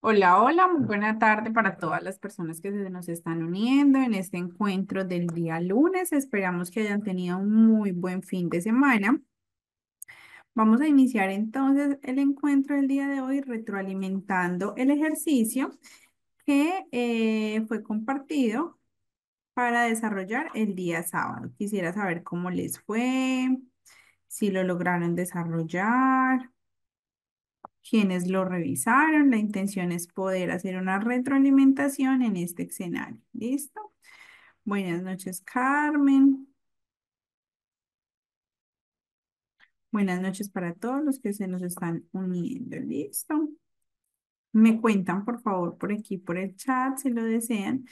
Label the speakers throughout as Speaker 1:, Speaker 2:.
Speaker 1: Hola, hola, muy buena tarde para todas las personas que se nos están uniendo en este encuentro del día lunes. Esperamos que hayan tenido un muy buen fin de semana. Vamos a iniciar entonces el encuentro del día de hoy retroalimentando el ejercicio que fue compartido para desarrollar el día sábado. Quisiera saber cómo les fue, si lo lograron desarrollar. Quienes lo revisaron, la intención es poder hacer una retroalimentación en este escenario. ¿Listo? Buenas noches, Carmen. Buenas noches para todos los que se nos están uniendo. ¿Listo? Me cuentan, por favor, por aquí, por el chat, si lo desean,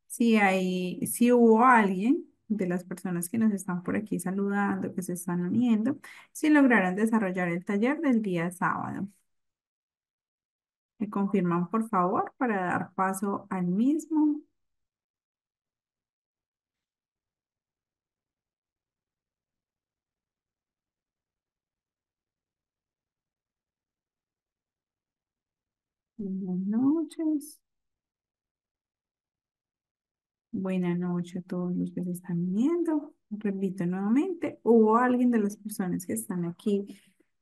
Speaker 1: si hubo alguien de las personas que nos están por aquí saludando, que se están uniendo, si lograron desarrollar el taller del día sábado. ¿Me confirman, por favor, para dar paso al mismo? Buenas noches. Buenas noches a todos los que se están viendo. Repito nuevamente, hubo alguien de las personas que están aquí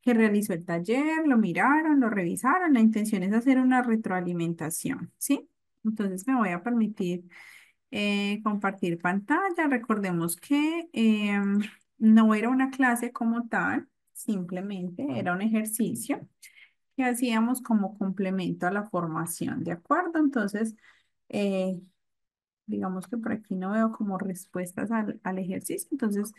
Speaker 1: que realizó el taller, lo miraron, lo revisaron. La intención es hacer una retroalimentación, ¿sí? Entonces me voy a permitir compartir pantalla. Recordemos que no era una clase como tal, simplemente era un ejercicio que hacíamos como complemento a la formación, ¿de acuerdo? Entonces, eh, digamos que por aquí no veo como respuestas al ejercicio, entonces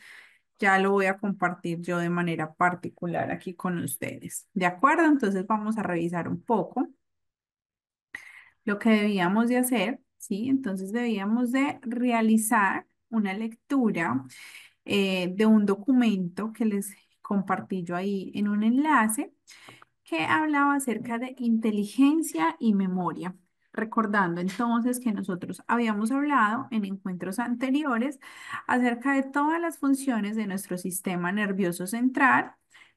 Speaker 1: ya lo voy a compartir yo de manera particular aquí con ustedes. ¿De acuerdo? Entonces vamos a revisar un poco lo que debíamos de hacer, ¿sí? Entonces debíamos de realizar una lectura de un documento que les compartí yo ahí en un enlace que hablaba acerca de inteligencia y memoria. Recordando entonces que nosotros habíamos hablado en encuentros anteriores acerca de todas las funciones de nuestro sistema nervioso central,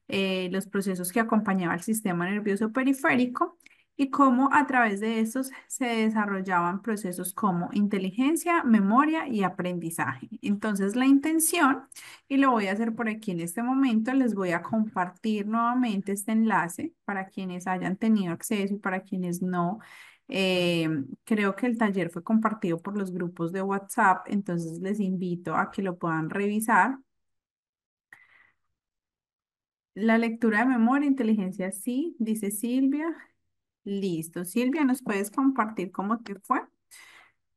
Speaker 1: los procesos que acompañaba el sistema nervioso periférico y cómo a través de estos se desarrollaban procesos como inteligencia, memoria y aprendizaje. Entonces la intención, y lo voy a hacer por aquí en este momento, les voy a compartir nuevamente este enlace para quienes hayan tenido acceso y para quienes no. Creo que el taller fue compartido por los grupos de WhatsApp, entonces les invito a que lo puedan revisar. La lectura de memoria, inteligencia, sí, dice Silvia. Listo. Silvia, ¿nos puedes compartir cómo te fue?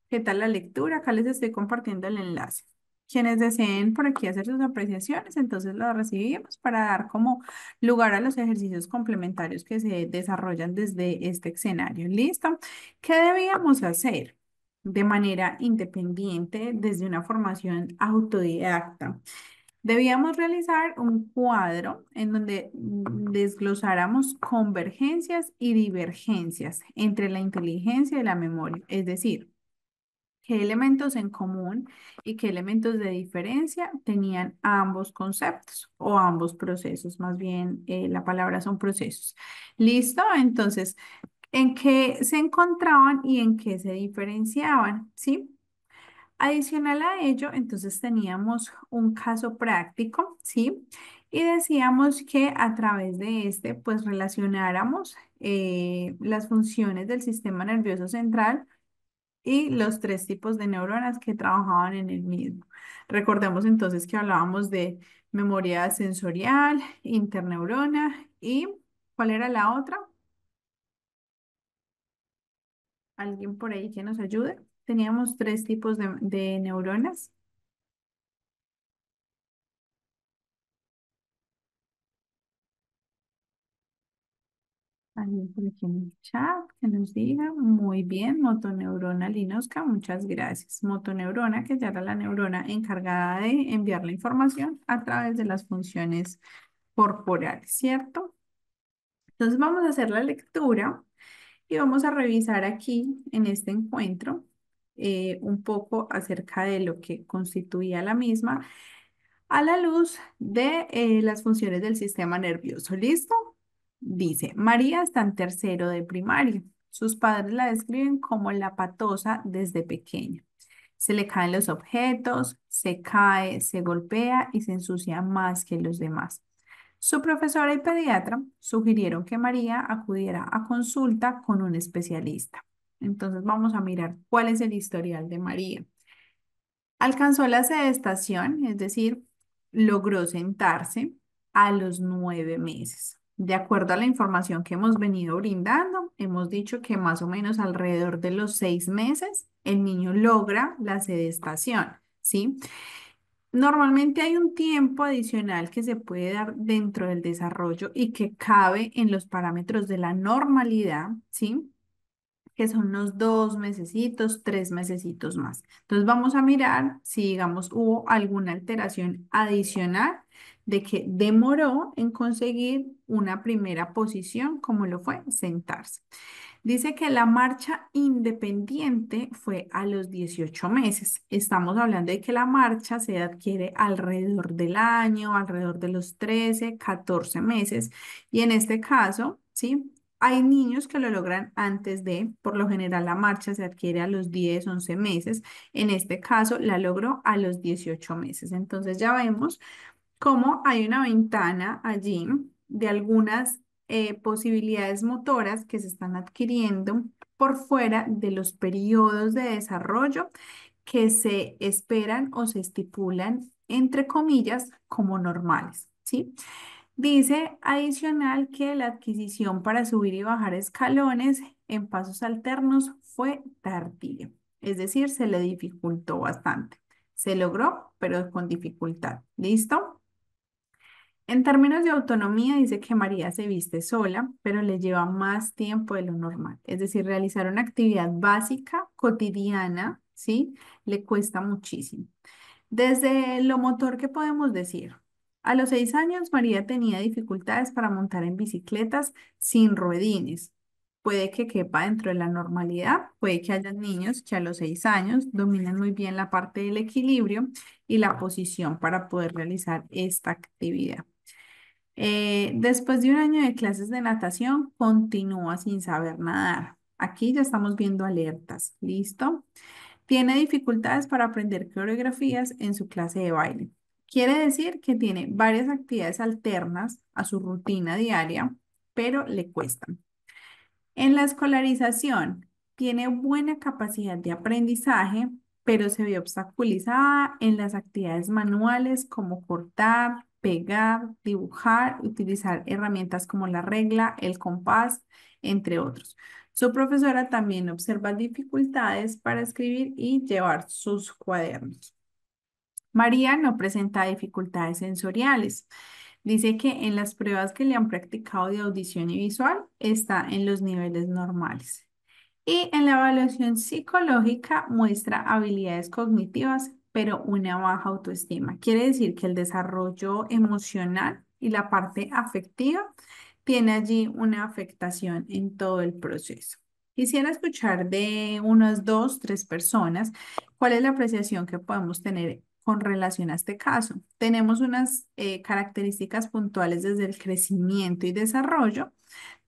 Speaker 1: ¿Qué tal la lectura? Acá les estoy compartiendo el enlace. Quienes deseen por aquí hacer sus apreciaciones, entonces las recibimos para dar como lugar a los ejercicios complementarios que se desarrollan desde este escenario. ¿Listo? ¿Qué debíamos hacer de manera independiente desde una formación autodidacta? Debíamos realizar un cuadro en donde desglosáramos convergencias y divergencias entre la inteligencia y la memoria, es decir, qué elementos en común y qué elementos de diferencia tenían ambos conceptos o ambos procesos, más bien la palabra son procesos. ¿Listo? Entonces, ¿en qué se encontraban y en qué se diferenciaban? ¿Sí? Adicional a ello, entonces teníamos un caso práctico, ¿sí? Y decíamos que a través de este, pues relacionáramos las funciones del sistema nervioso central y los tres tipos de neuronas que trabajaban en el mismo. Recordemos entonces que hablábamos de memoria sensorial, interneurona y ¿cuál era la otra? ¿Alguien por ahí que nos ayude? Teníamos tres tipos de neuronas. Alguien por aquí en el chat que nos diga, muy bien, motoneurona linosca, muchas gracias. Motoneurona, que ya era la neurona encargada de enviar la información a través de las funciones corporales, ¿cierto? Entonces vamos a hacer la lectura Y vamos a revisar aquí en este encuentro un poco acerca de lo que constituía la misma a la luz de las funciones del sistema nervioso. ¿Listo? Dice, María está en tercero de primaria. Sus padres la describen como la patosa desde pequeña. Se le caen los objetos, se cae, se golpea y se ensucia más que los demás. Su profesora y pediatra sugirieron que María acudiera a consulta con un especialista. Entonces vamos a mirar cuál es el historial de María. Alcanzó la sedestación, es decir, logró sentarse a los 9 meses. De acuerdo a la información que hemos venido brindando, hemos dicho que más o menos alrededor de los 6 meses el niño logra la sedestación, ¿sí? Normalmente hay un tiempo adicional que se puede dar dentro del desarrollo y que cabe en los parámetros de la normalidad, ¿sí? Que son unos 2 mesecitos, 3 mesecitos más. Entonces vamos a mirar si, digamos, hubo alguna alteración adicional de que demoró en conseguir una primera posición, como lo fue sentarse. Dice que la marcha independiente fue a los 18 meses. Estamos hablando de que la marcha se adquiere alrededor del año, alrededor de los 13, 14 meses. Y en este caso, ¿sí? Hay niños que lo logran antes de, por lo general la marcha se adquiere a los 10, 11 meses. En este caso la logró a los 18 meses. Entonces ya vemos cómo hay una ventana allí de algunas posibilidades motoras que se están adquiriendo por fuera de los periodos de desarrollo que se esperan o se estipulan, entre comillas, como normales, ¿sí? Dice adicional que la adquisición para subir y bajar escalones en pasos alternos fue tardía, es decir, se le dificultó bastante. Se logró, pero con dificultad. ¿Listo? En términos de autonomía, dice que María se viste sola, pero le lleva más tiempo de lo normal. Es decir, realizar una actividad básica, cotidiana, ¿sí? Le cuesta muchísimo. Desde lo motor, ¿qué podemos decir? A los 6 años, María tenía dificultades para montar en bicicletas sin ruedines. Puede que quepa dentro de la normalidad, puede que haya niños que a los 6 años dominan muy bien la parte del equilibrio y la posición para poder realizar esta actividad. Después de un año de clases de natación, continúa sin saber nadar. Aquí ya estamos viendo alertas. ¿Listo? Tiene dificultades para aprender coreografías en su clase de baile. Quiere decir que tiene varias actividades alternas a su rutina diaria, pero le cuestan. En la escolarización, tiene buena capacidad de aprendizaje, pero se ve obstaculizada en las actividades manuales como cortar, pegar, dibujar, utilizar herramientas como la regla, el compás, entre otros. Su profesora también observa dificultades para escribir y llevar sus cuadernos. María no presenta dificultades sensoriales. Dice que en las pruebas que le han practicado de audición y visual está en los niveles normales. Y en la evaluación psicológica muestra habilidades cognitivas, pero una baja autoestima. Quiere decir que el desarrollo emocional y la parte afectiva tiene allí una afectación en todo el proceso. Quisiera escuchar de unas dos, tres personas cuál es la apreciación que podemos tener con relación a este caso. Tenemos unas características puntuales desde el crecimiento y desarrollo.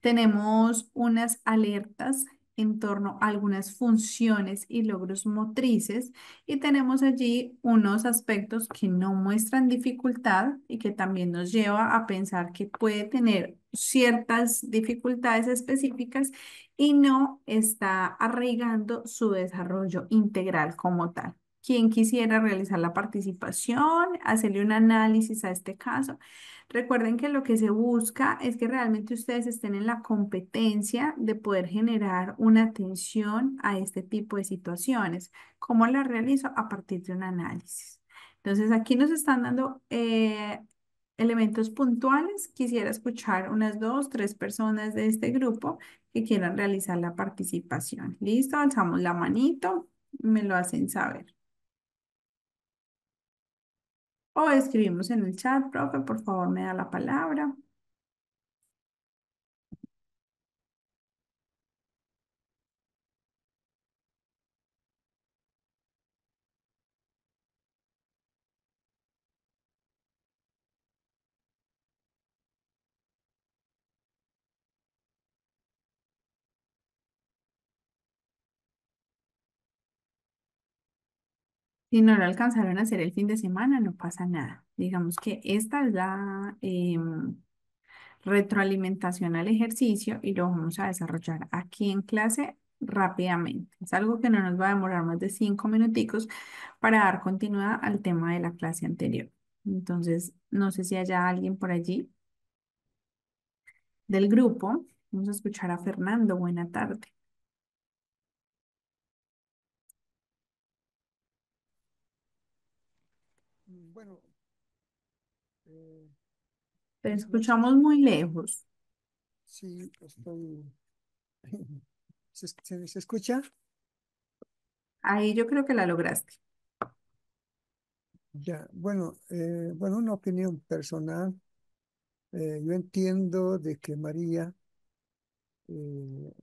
Speaker 1: Tenemos unas alertas en torno a algunas funciones y logros motrices y tenemos allí unos aspectos que no muestran dificultad y que también nos lleva a pensar que puede tener ciertas dificultades específicas y no está arraigando su desarrollo integral como tal. Quien quisiera realizar la participación, hacerle un análisis a este caso. Recuerden que lo que se busca es que realmente ustedes estén en la competencia de poder generar una atención a este tipo de situaciones. ¿Cómo la realizo? A partir de un análisis. Entonces, aquí nos están dando elementos puntuales. Quisiera escuchar unas dos, tres personas de este grupo que quieran realizar la participación. ¿Listo? Alzamos la manito, me lo hacen saber. O escribimos en el chat, profe, por favor, me da la palabra. Si no lo alcanzaron a hacer el fin de semana, no pasa nada. Digamos que esta es la retroalimentación al ejercicio y lo vamos a desarrollar aquí en clase rápidamente. Es algo que no nos va a demorar más de 5 minuticos para dar continuidad al tema de la clase anterior. Entonces, no sé si haya alguien por allí del grupo. Vamos a escuchar a Fernando. Buena tarde.
Speaker 2: Bueno, eh,
Speaker 1: Te
Speaker 2: buenas
Speaker 1: escuchamos
Speaker 2: noches.
Speaker 1: muy lejos.
Speaker 2: Sí, estoy. ¿Se escucha?
Speaker 1: Ahí yo creo que la lograste.
Speaker 2: Ya, bueno, una opinión personal. Yo entiendo de que María, eh,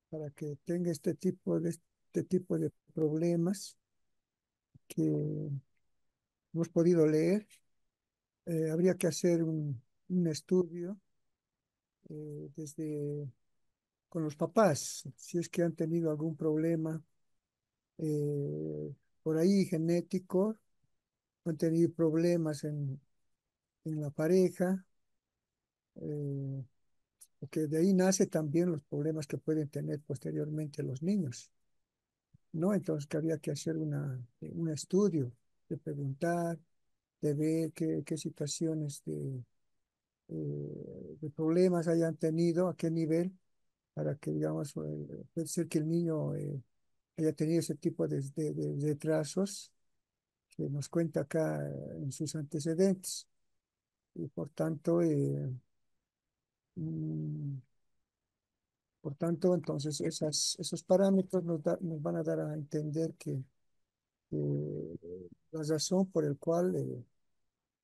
Speaker 2: para que tenga este tipo de problemas que hemos podido leer, habría que hacer un estudio desde con los papás, si es que han tenido algún problema eh, por ahí genético, han tenido problemas en la pareja, eh, porque de ahí nace también los problemas que pueden tener posteriormente los niños, ¿no? Entonces que habría que hacer un estudio, de preguntar, de ver qué situaciones de problemas hayan tenido, a qué nivel, para que, digamos, puede ser que el niño haya tenido ese tipo de trazos que nos cuenta acá en sus antecedentes. Y mm, por tanto, entonces esos parámetros nos van a dar a entender que la razón por el cual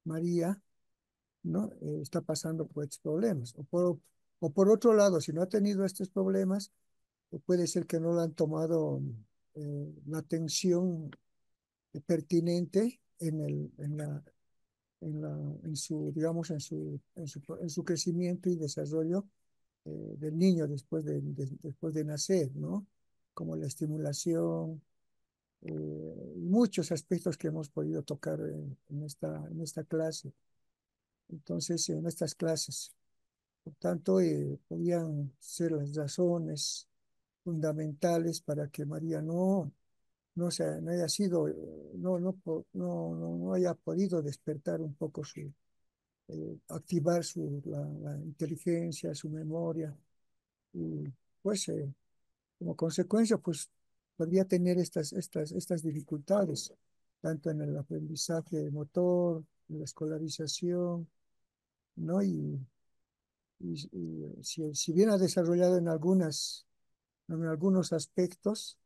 Speaker 2: María, ¿no? Está pasando por estos problemas. O por otro lado, si no ha tenido estos problemas, puede ser que no le han tomado la atención pertinente en su, digamos, en su crecimiento y desarrollo del niño después de nacer, ¿no? Como la estimulación, muchos aspectos que hemos podido tocar en esta clase. Entonces, en estas clases, por tanto, podían ser las razones fundamentales para que María no haya sido, no haya podido despertar un poco activar la inteligencia, su memoria, y pues como consecuencia, pues podría tener estas dificultades, tanto en el aprendizaje motor, en la escolarización, ¿no? Y si bien ha desarrollado en algunos aspectos,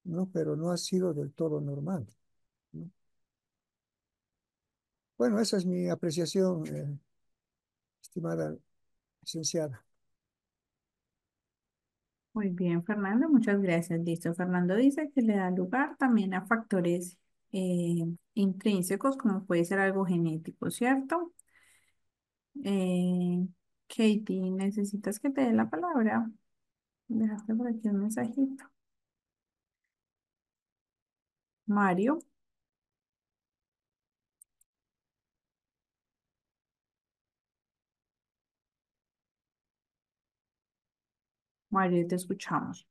Speaker 2: ¿no? Pero no ha sido del todo normal, ¿no? Bueno, esa es mi apreciación, estimada licenciada.
Speaker 1: Muy bien, Fernando, muchas gracias. Listo. Fernando dice que le da lugar también a factores intrínsecos, como puede ser algo genético, ¿cierto? Eh, Katie, ¿necesitas que te dé la palabra? Dejaste por aquí un mensajito. Mario, Mario, te escuchamos.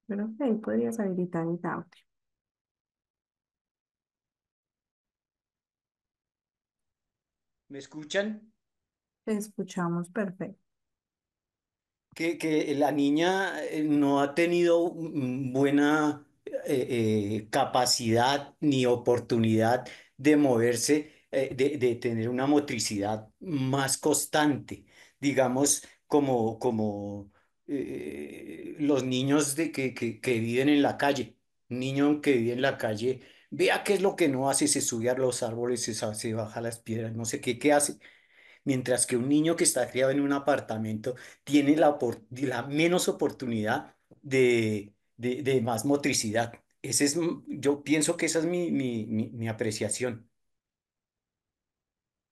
Speaker 1: Creo que ahí podrías habilitar el audio.
Speaker 3: ¿Me escuchan?
Speaker 1: Te escuchamos perfecto.
Speaker 3: Que la niña no ha tenido buena capacidad ni oportunidad de moverse, de tener una motricidad más constante, digamos, como los niños que viven en la calle. Un niño que vive en la calle, vea qué es lo que no hace, se sube a los árboles, se baja las piedras, no sé qué hace. Mientras que un niño que está criado en un apartamento tiene la menos oportunidad de más motricidad. Yo pienso que esa es mi apreciación.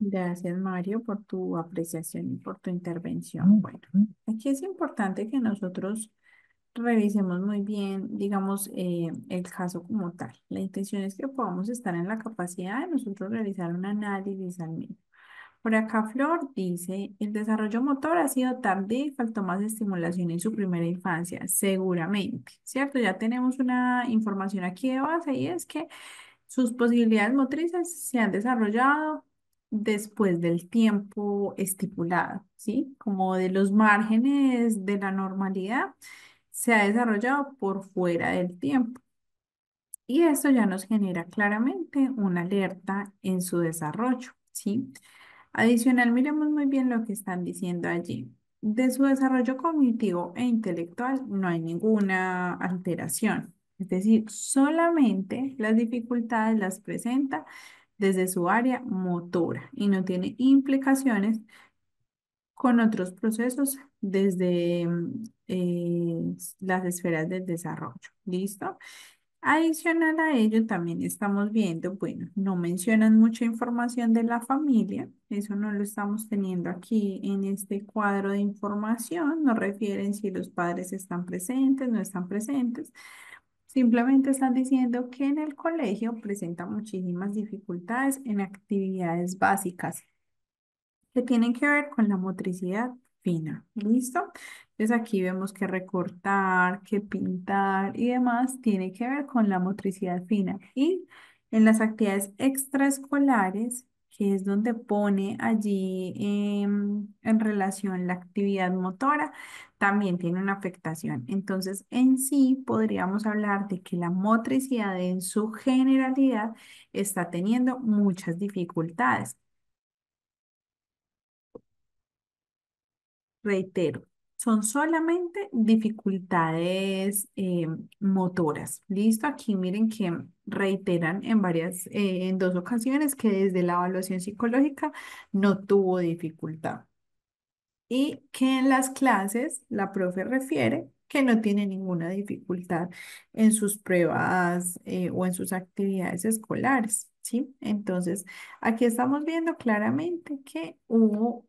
Speaker 1: Gracias, Mario, por tu apreciación y por tu intervención. Bueno, aquí es importante que nosotros revisemos muy bien, digamos, el caso como tal. La intención es que podamos estar en la capacidad de nosotros realizar un análisis al mismo. Por acá, Flor dice, el desarrollo motor ha sido tardío y faltó más estimulación en su primera infancia, seguramente, ¿cierto? Ya tenemos una información aquí de base y es que sus posibilidades motrices se han desarrollado después del tiempo estipulado, ¿sí? Como de los márgenes de la normalidad, se ha desarrollado por fuera del tiempo. Y esto ya nos genera claramente una alerta en su desarrollo, ¿sí? Adicional, miremos muy bien lo que están diciendo allí. De su desarrollo cognitivo e intelectual no hay ninguna alteración. Es decir, solamente las dificultades las presenta desde su área motora y no tiene implicaciones con otros procesos desde las esferas del desarrollo. ¿Listo? Adicional a ello, también estamos viendo, bueno, no mencionan mucha información de la familia, eso no lo estamos teniendo aquí en este cuadro de información, no refieren si los padres están presentes, no están presentes, simplemente están diciendo que en el colegio presenta muchísimas dificultades en actividades básicas que tienen que ver con la motricidad fina. ¿Listo? Entonces aquí vemos que recortar, que pintar y demás tiene que ver con la motricidad fina. Y en las actividades extraescolares, que es donde pone allí en relación la actividad motora, también tiene una afectación. Entonces, en sí podríamos hablar de que la motricidad en su generalidad está teniendo muchas dificultades. Reitero, son solamente dificultades motoras. Listo, aquí miren que reiteran en dos ocasiones que desde la evaluación psicológica no tuvo dificultad y que en las clases la profe refiere que no tiene ninguna dificultad en sus pruebas o en sus actividades escolares, ¿sí? Entonces, aquí estamos viendo claramente que hubo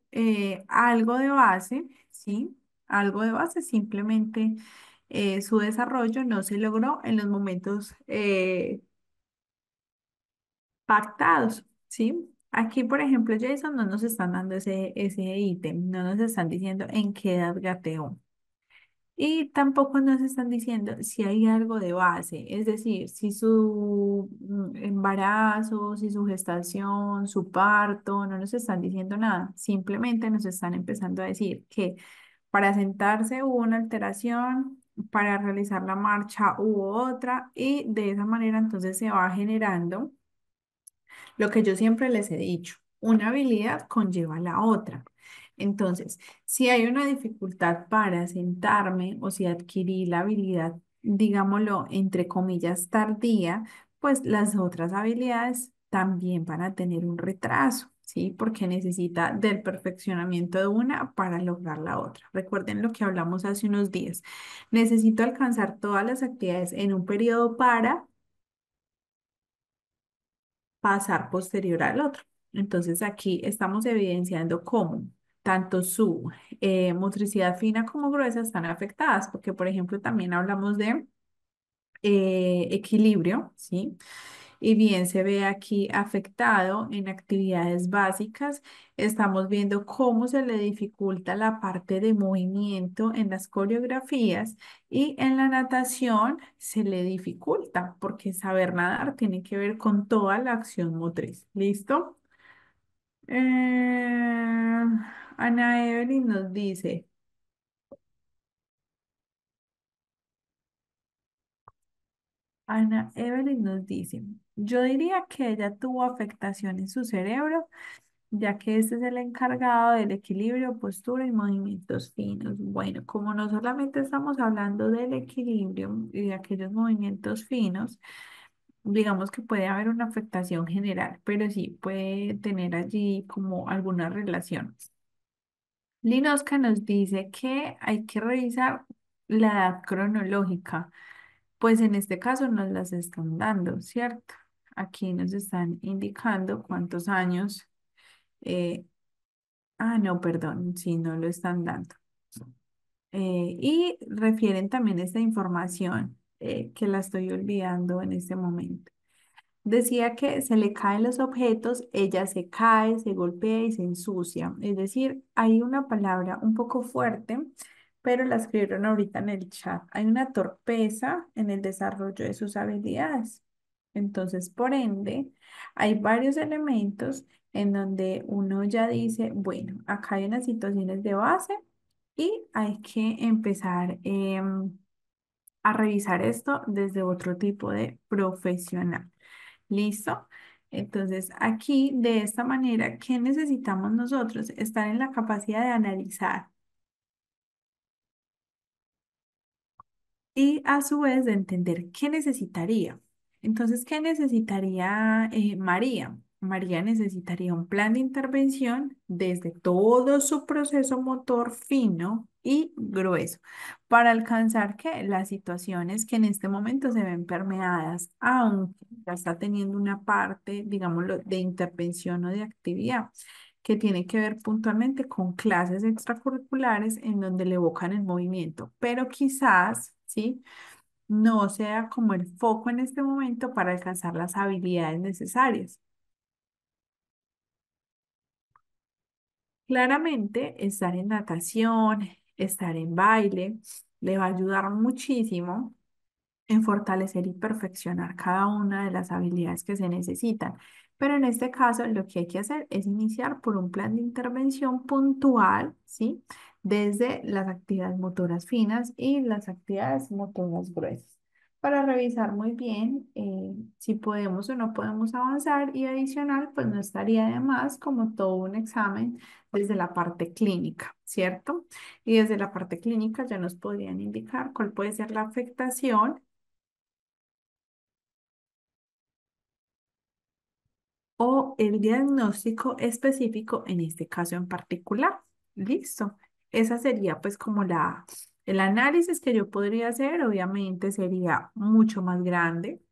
Speaker 1: algo de base, ¿sí? Algo de base, simplemente su desarrollo no se logró en los momentos pactados, ¿sí? Aquí, por ejemplo, Jason no nos están dando ese ítem, no nos están diciendo en qué edad gateó. Y tampoco nos están diciendo si hay algo de base, es decir, si su embarazo, si su gestación, su parto, no nos están diciendo nada. Simplemente nos están empezando a decir que para sentarse hubo una alteración, para realizar la marcha hubo otra, y de esa manera entonces se va generando lo que yo siempre les he dicho, una habilidad conlleva la otra. Entonces, si hay una dificultad para sentarme o si adquirí la habilidad, digámoslo, entre comillas, tardía, pues las otras habilidades también van a tener un retraso, ¿sí? Porque necesita del perfeccionamiento de una para lograr la otra. Recuerden lo que hablamos hace unos días. Necesito alcanzar todas las actividades en un periodo para pasar posterior al otro. Entonces aquí estamos evidenciando cómo tanto su motricidad fina como gruesa están afectadas, porque por ejemplo también hablamos de equilibrio, ¿sí? Y bien se ve aquí afectado en actividades básicas. Estamos viendo cómo se le dificulta la parte de movimiento en las coreografías y en la natación se le dificulta porque saber nadar tiene que ver con toda la acción motriz. ¿Listo? Eh, Ana Evelyn nos dice, Ana Evelyn nos dice, yo diría que ella tuvo afectación en su cerebro ya que este es el encargado del equilibrio, postura y movimientos finos. Bueno, como no solamente estamos hablando del equilibrio y de aquellos movimientos finos, digamos que puede haber una afectación general, pero sí puede tener allí como alguna relación. Linosca nos dice que hay que revisar la edad cronológica, pues en este caso nos las están dando, ¿cierto? Aquí nos están indicando cuántos años Eh, no, perdón, sí, no lo están dando. Y refieren también esta información que la estoy olvidando en este momento. Decía que se le caen los objetos, ella se cae, se golpea y se ensucia. Es decir, hay una palabra un poco fuerte, pero la escribieron ahorita en el chat. Hay una torpeza en el desarrollo de sus habilidades. Entonces, por ende, hay varios elementos en donde uno ya dice, bueno, acá hay unas situaciones de base y hay que empezar a revisar esto desde otro tipo de profesional. ¿Listo? Entonces, aquí de esta manera, ¿qué necesitamos nosotros? Estar en la capacidad de analizar y a su vez de entender qué necesitaría. Entonces, ¿qué necesitaría María? María necesitaría un plan de intervención desde todo su proceso motor fino y grueso para alcanzar que las situaciones que en este momento se ven permeadas, aunque ya está teniendo una parte, digámoslo, de intervención o de actividad que tiene que ver puntualmente con clases extracurriculares en donde le evocan el movimiento, pero quizás, ¿sí? No sea como el foco en este momento para alcanzar las habilidades necesarias. Claramente, estar en natación, estar en baile, le va a ayudar muchísimo en fortalecer y perfeccionar cada una de las habilidades que se necesitan. Pero en este caso, lo que hay que hacer es iniciar por un plan de intervención puntual, ¿sí? Desde las actividades motoras finas y las actividades motoras gruesas, para revisar muy bien si podemos o no podemos avanzar y adicional, pues no estaría de más como todo un examen desde la parte clínica, ¿cierto? Y desde la parte clínica ya nos podrían indicar cuál puede ser la afectación o el diagnóstico específico en este caso en particular. Listo. Esa sería pues como el análisis que yo podría hacer, obviamente sería mucho más grande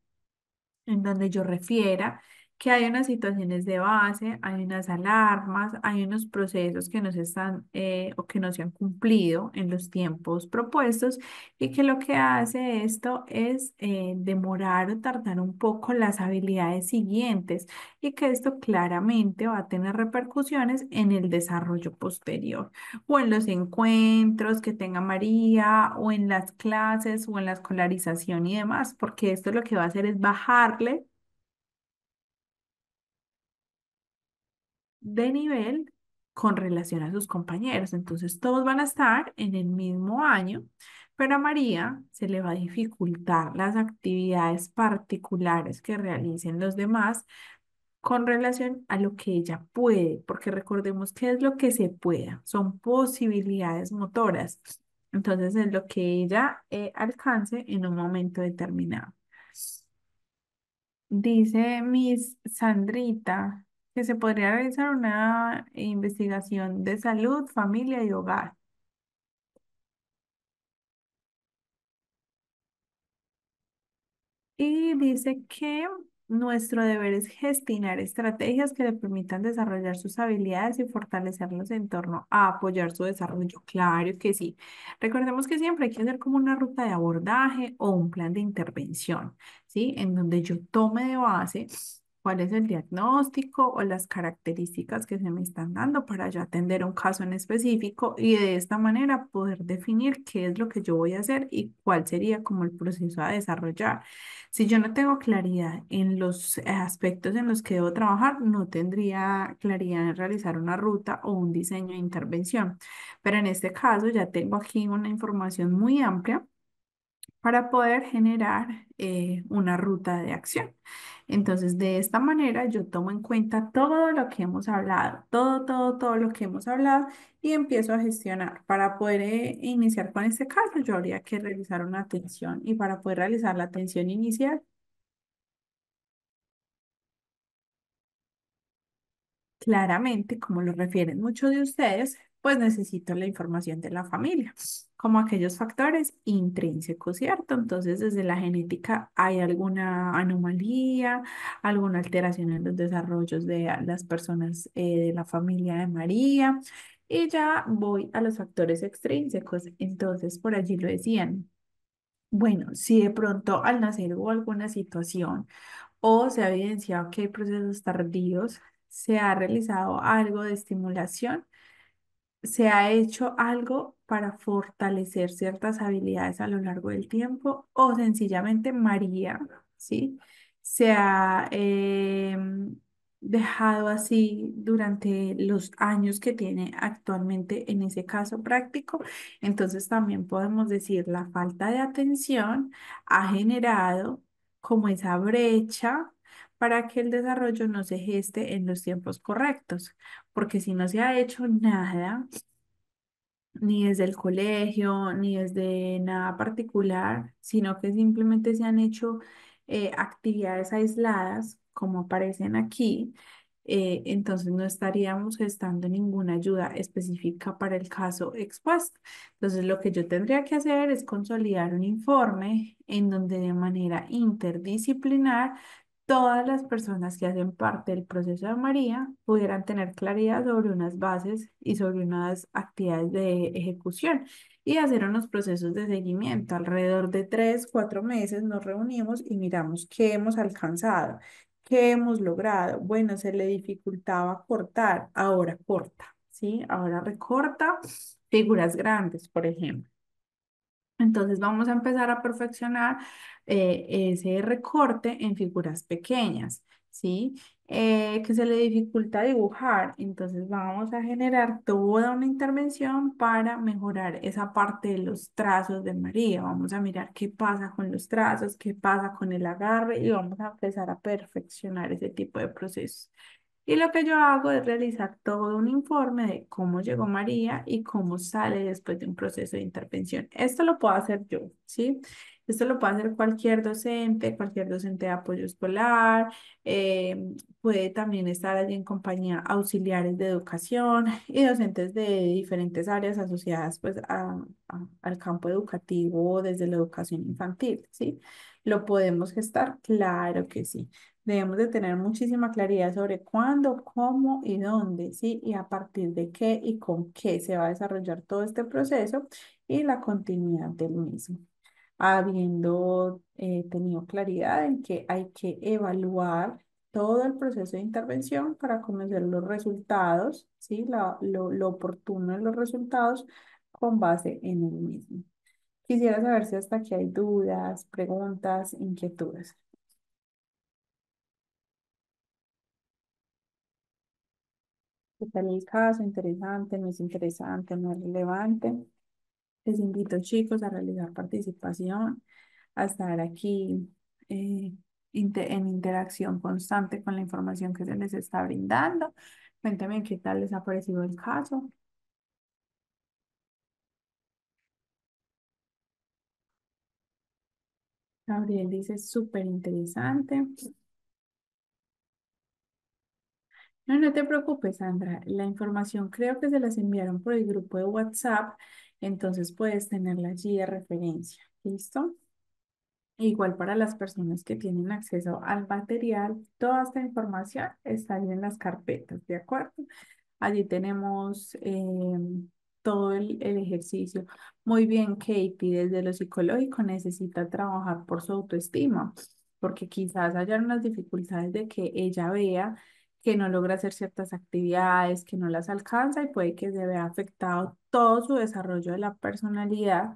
Speaker 1: en donde yo refiera que hay unas situaciones de base, hay unas alarmas, hay unos procesos que no se están o que no se han cumplido en los tiempos propuestos y que lo que hace esto es demorar o tardar un poco las habilidades siguientes y que esto claramente va a tener repercusiones en el desarrollo posterior o en los encuentros que tenga María o en las clases o en la escolarización y demás, porque esto lo que va a hacer es bajarle de nivel con relación a sus compañeros. Entonces, todos van a estar en el mismo año, pero a María se le va a dificultar las actividades particulares que realicen los demás con relación a lo que ella puede, porque recordemos que es lo que se pueda, son posibilidades motoras. Entonces, es lo que ella alcance en un momento determinado. Dice Miss Sandrita que se podría realizar una investigación de salud, familia y hogar. Y dice que nuestro deber es gestionar estrategias que le permitan desarrollar sus habilidades y fortalecerlos en torno a apoyar su desarrollo. Claro que sí. Recordemos que siempre hay que hacer como una ruta de abordaje o un plan de intervención, ¿sí? En donde yo tome de base cuál es el diagnóstico o las características que se me están dando para yo atender un caso en específico y de esta manera poder definir qué es lo que yo voy a hacer y cuál sería como el proceso a desarrollar. Si yo no tengo claridad en los aspectos en los que debo trabajar, no tendría claridad en realizar una ruta o un diseño de intervención. Pero en este caso ya tengo aquí una información muy amplia para poder generar una ruta de acción. Entonces, de esta manera yo tomo en cuenta todo lo que hemos hablado, todo lo que hemos hablado y empiezo a gestionar. Para poder iniciar con este caso, yo habría que realizar una atención y para poder realizar la atención inicial, claramente, como lo refieren muchos de ustedes, pues necesito la información de la familia. como aquellos factores intrínsecos, ¿cierto? Entonces, desde la genética hay alguna anomalía, alguna alteración en los desarrollos de las personas de la familia de María. Y ya voy a los factores extrínsecos. Entonces, por allí lo decían. Bueno, si de pronto al nacer hubo alguna situación o se ha evidenciado que hay procesos tardíos, se ha realizado algo de estimulación, se ha hecho algo para fortalecer ciertas habilidades a lo largo del tiempo o sencillamente María, ¿sí? Se ha dejado así durante los años que tiene actualmente en ese caso práctico. Entonces también podemos decir la falta de atención ha generado como esa brecha para que el desarrollo no se geste en los tiempos correctos, porque si no se ha hecho nada, ni desde el colegio, ni desde nada particular, sino que simplemente se han hecho actividades aisladas, como aparecen aquí, entonces no estaríamos gestando ninguna ayuda específica para el caso expuesto. Entonces, lo que yo tendría que hacer es consolidar un informe en donde de manera interdisciplinar todas las personas que hacen parte del proceso de María pudieran tener claridad sobre unas bases y sobre unas actividades de ejecución y hacer unos procesos de seguimiento. Alrededor de 3, 4 meses nos reunimos y miramos qué hemos alcanzado, qué hemos logrado. Bueno, se le dificultaba cortar, ahora corta, ¿sí? Ahora recorta figuras grandes, por ejemplo. Entonces vamos a empezar a perfeccionar ese recorte en figuras pequeñas, ¿sí? Que se le dificulta dibujar. Entonces vamos a generar toda una intervención para mejorar esa parte de los trazos de María. Vamos a mirar qué pasa con los trazos, qué pasa con el agarre y vamos a empezar a perfeccionar ese tipo de procesos. Y lo que yo hago es realizar todo un informe de cómo llegó María y cómo sale después de un proceso de intervención. Esto lo puedo hacer yo, ¿sí? Esto lo puede hacer cualquier docente de apoyo escolar, puede también estar allí en compañía auxiliares de educación y docentes de diferentes áreas asociadas pues al campo educativo desde la educación infantil, ¿sí? ¿Lo podemos gestar? Claro que sí. Debemos de tener muchísima claridad sobre cuándo, cómo y dónde, ¿sí? Y a partir de qué y con qué se va a desarrollar todo este proceso y la continuidad del mismo. Habiendo tenido claridad en que hay que evaluar todo el proceso de intervención para conocer los resultados, ¿sí? Lo oportuno de los resultados con base en el mismo. Quisiera saber si hasta aquí hay dudas, preguntas, inquietudes. ¿Qué tal el caso? ¿Interesante? ¿No es interesante? ¿No es relevante? Les invito, chicos, a realizar participación, a estar aquí eh, en interacción constante con la información que se les está brindando. Cuéntame qué tal les ha parecido el caso. Gabriel dice súper interesante. No, no te preocupes, Sandra. La información creo que se las enviaron por el grupo de WhatsApp, entonces puedes tenerla allí de referencia. ¿Listo? Igual para las personas que tienen acceso al material, toda esta información está ahí en las carpetas, ¿de acuerdo? Allí tenemos todo el ejercicio. Muy bien, Katie, desde lo psicológico necesita trabajar por su autoestima, porque quizás haya unas dificultades de que ella vea que no logra hacer ciertas actividades, que no las alcanza y puede que se vea afectado todo su desarrollo de la personalidad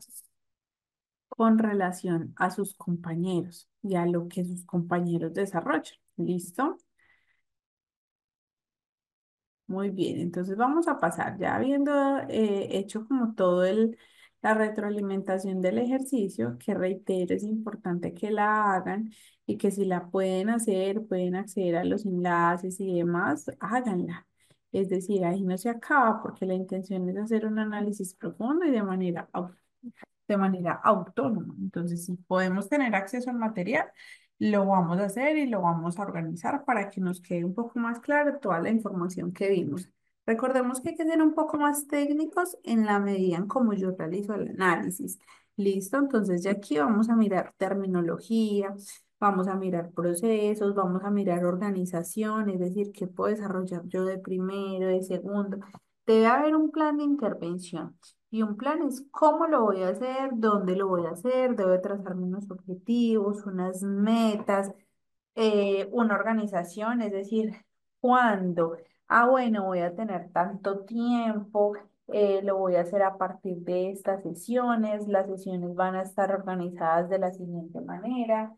Speaker 1: con relación a sus compañeros y a lo que sus compañeros desarrollan. ¿Listo? Muy bien, entonces vamos a pasar, ya habiendo hecho como la retroalimentación del ejercicio, que reitero, es importante que la hagan y que si la pueden hacer, pueden acceder a los enlaces y demás, háganla. Es decir, ahí no se acaba porque la intención es hacer un análisis profundo y de manera autónoma. Entonces, si podemos tener acceso al material, lo vamos a hacer y lo vamos a organizar para que nos quede un poco más claro toda la información que vimos. Recordemos que hay que ser un poco más técnicos en la medida en cómo yo realizo el análisis. ¿Listo? Entonces ya aquí vamos a mirar terminología, vamos a mirar procesos, vamos a mirar organización, es decir, qué puedo desarrollar yo de primero, de segundo. Debe haber un plan de intervención y un plan es cómo lo voy a hacer, dónde lo voy a hacer, debo de trazarme unos objetivos, unas metas, una organización, es decir, cuándo. Ah, bueno, voy a tener tanto tiempo, lo voy a hacer a partir de estas sesiones. Las sesiones van a estar organizadas de la siguiente manera.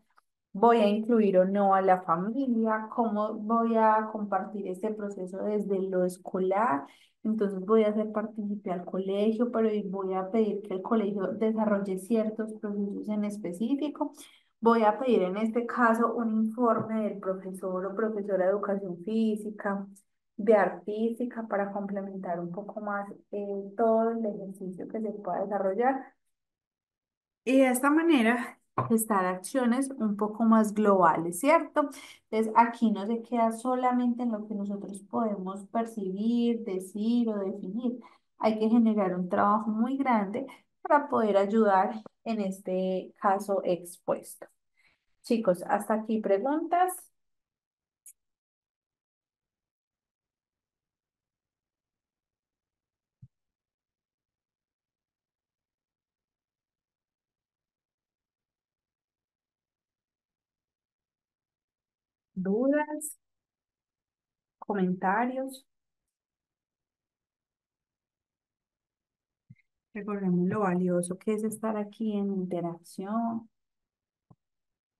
Speaker 1: Voy a incluir o no a la familia, cómo voy a compartir este proceso desde lo escolar. Entonces voy a hacer partícipe al colegio, pero y voy a pedir que el colegio desarrolle ciertos procesos en específico. Voy a pedir en este caso un informe del profesor o profesora de educación física, de artística, para complementar un poco más todo el ejercicio que se pueda desarrollar. Y de esta manera, gestar acciones un poco más globales, ¿cierto? Entonces, aquí no se queda solamente en lo que nosotros podemos percibir, decir o definir. Hay que generar un trabajo muy grande para poder ayudar en este caso expuesto. Chicos, hasta aquí preguntas, dudas, comentarios. Recordemos lo valioso que es estar aquí en interacción,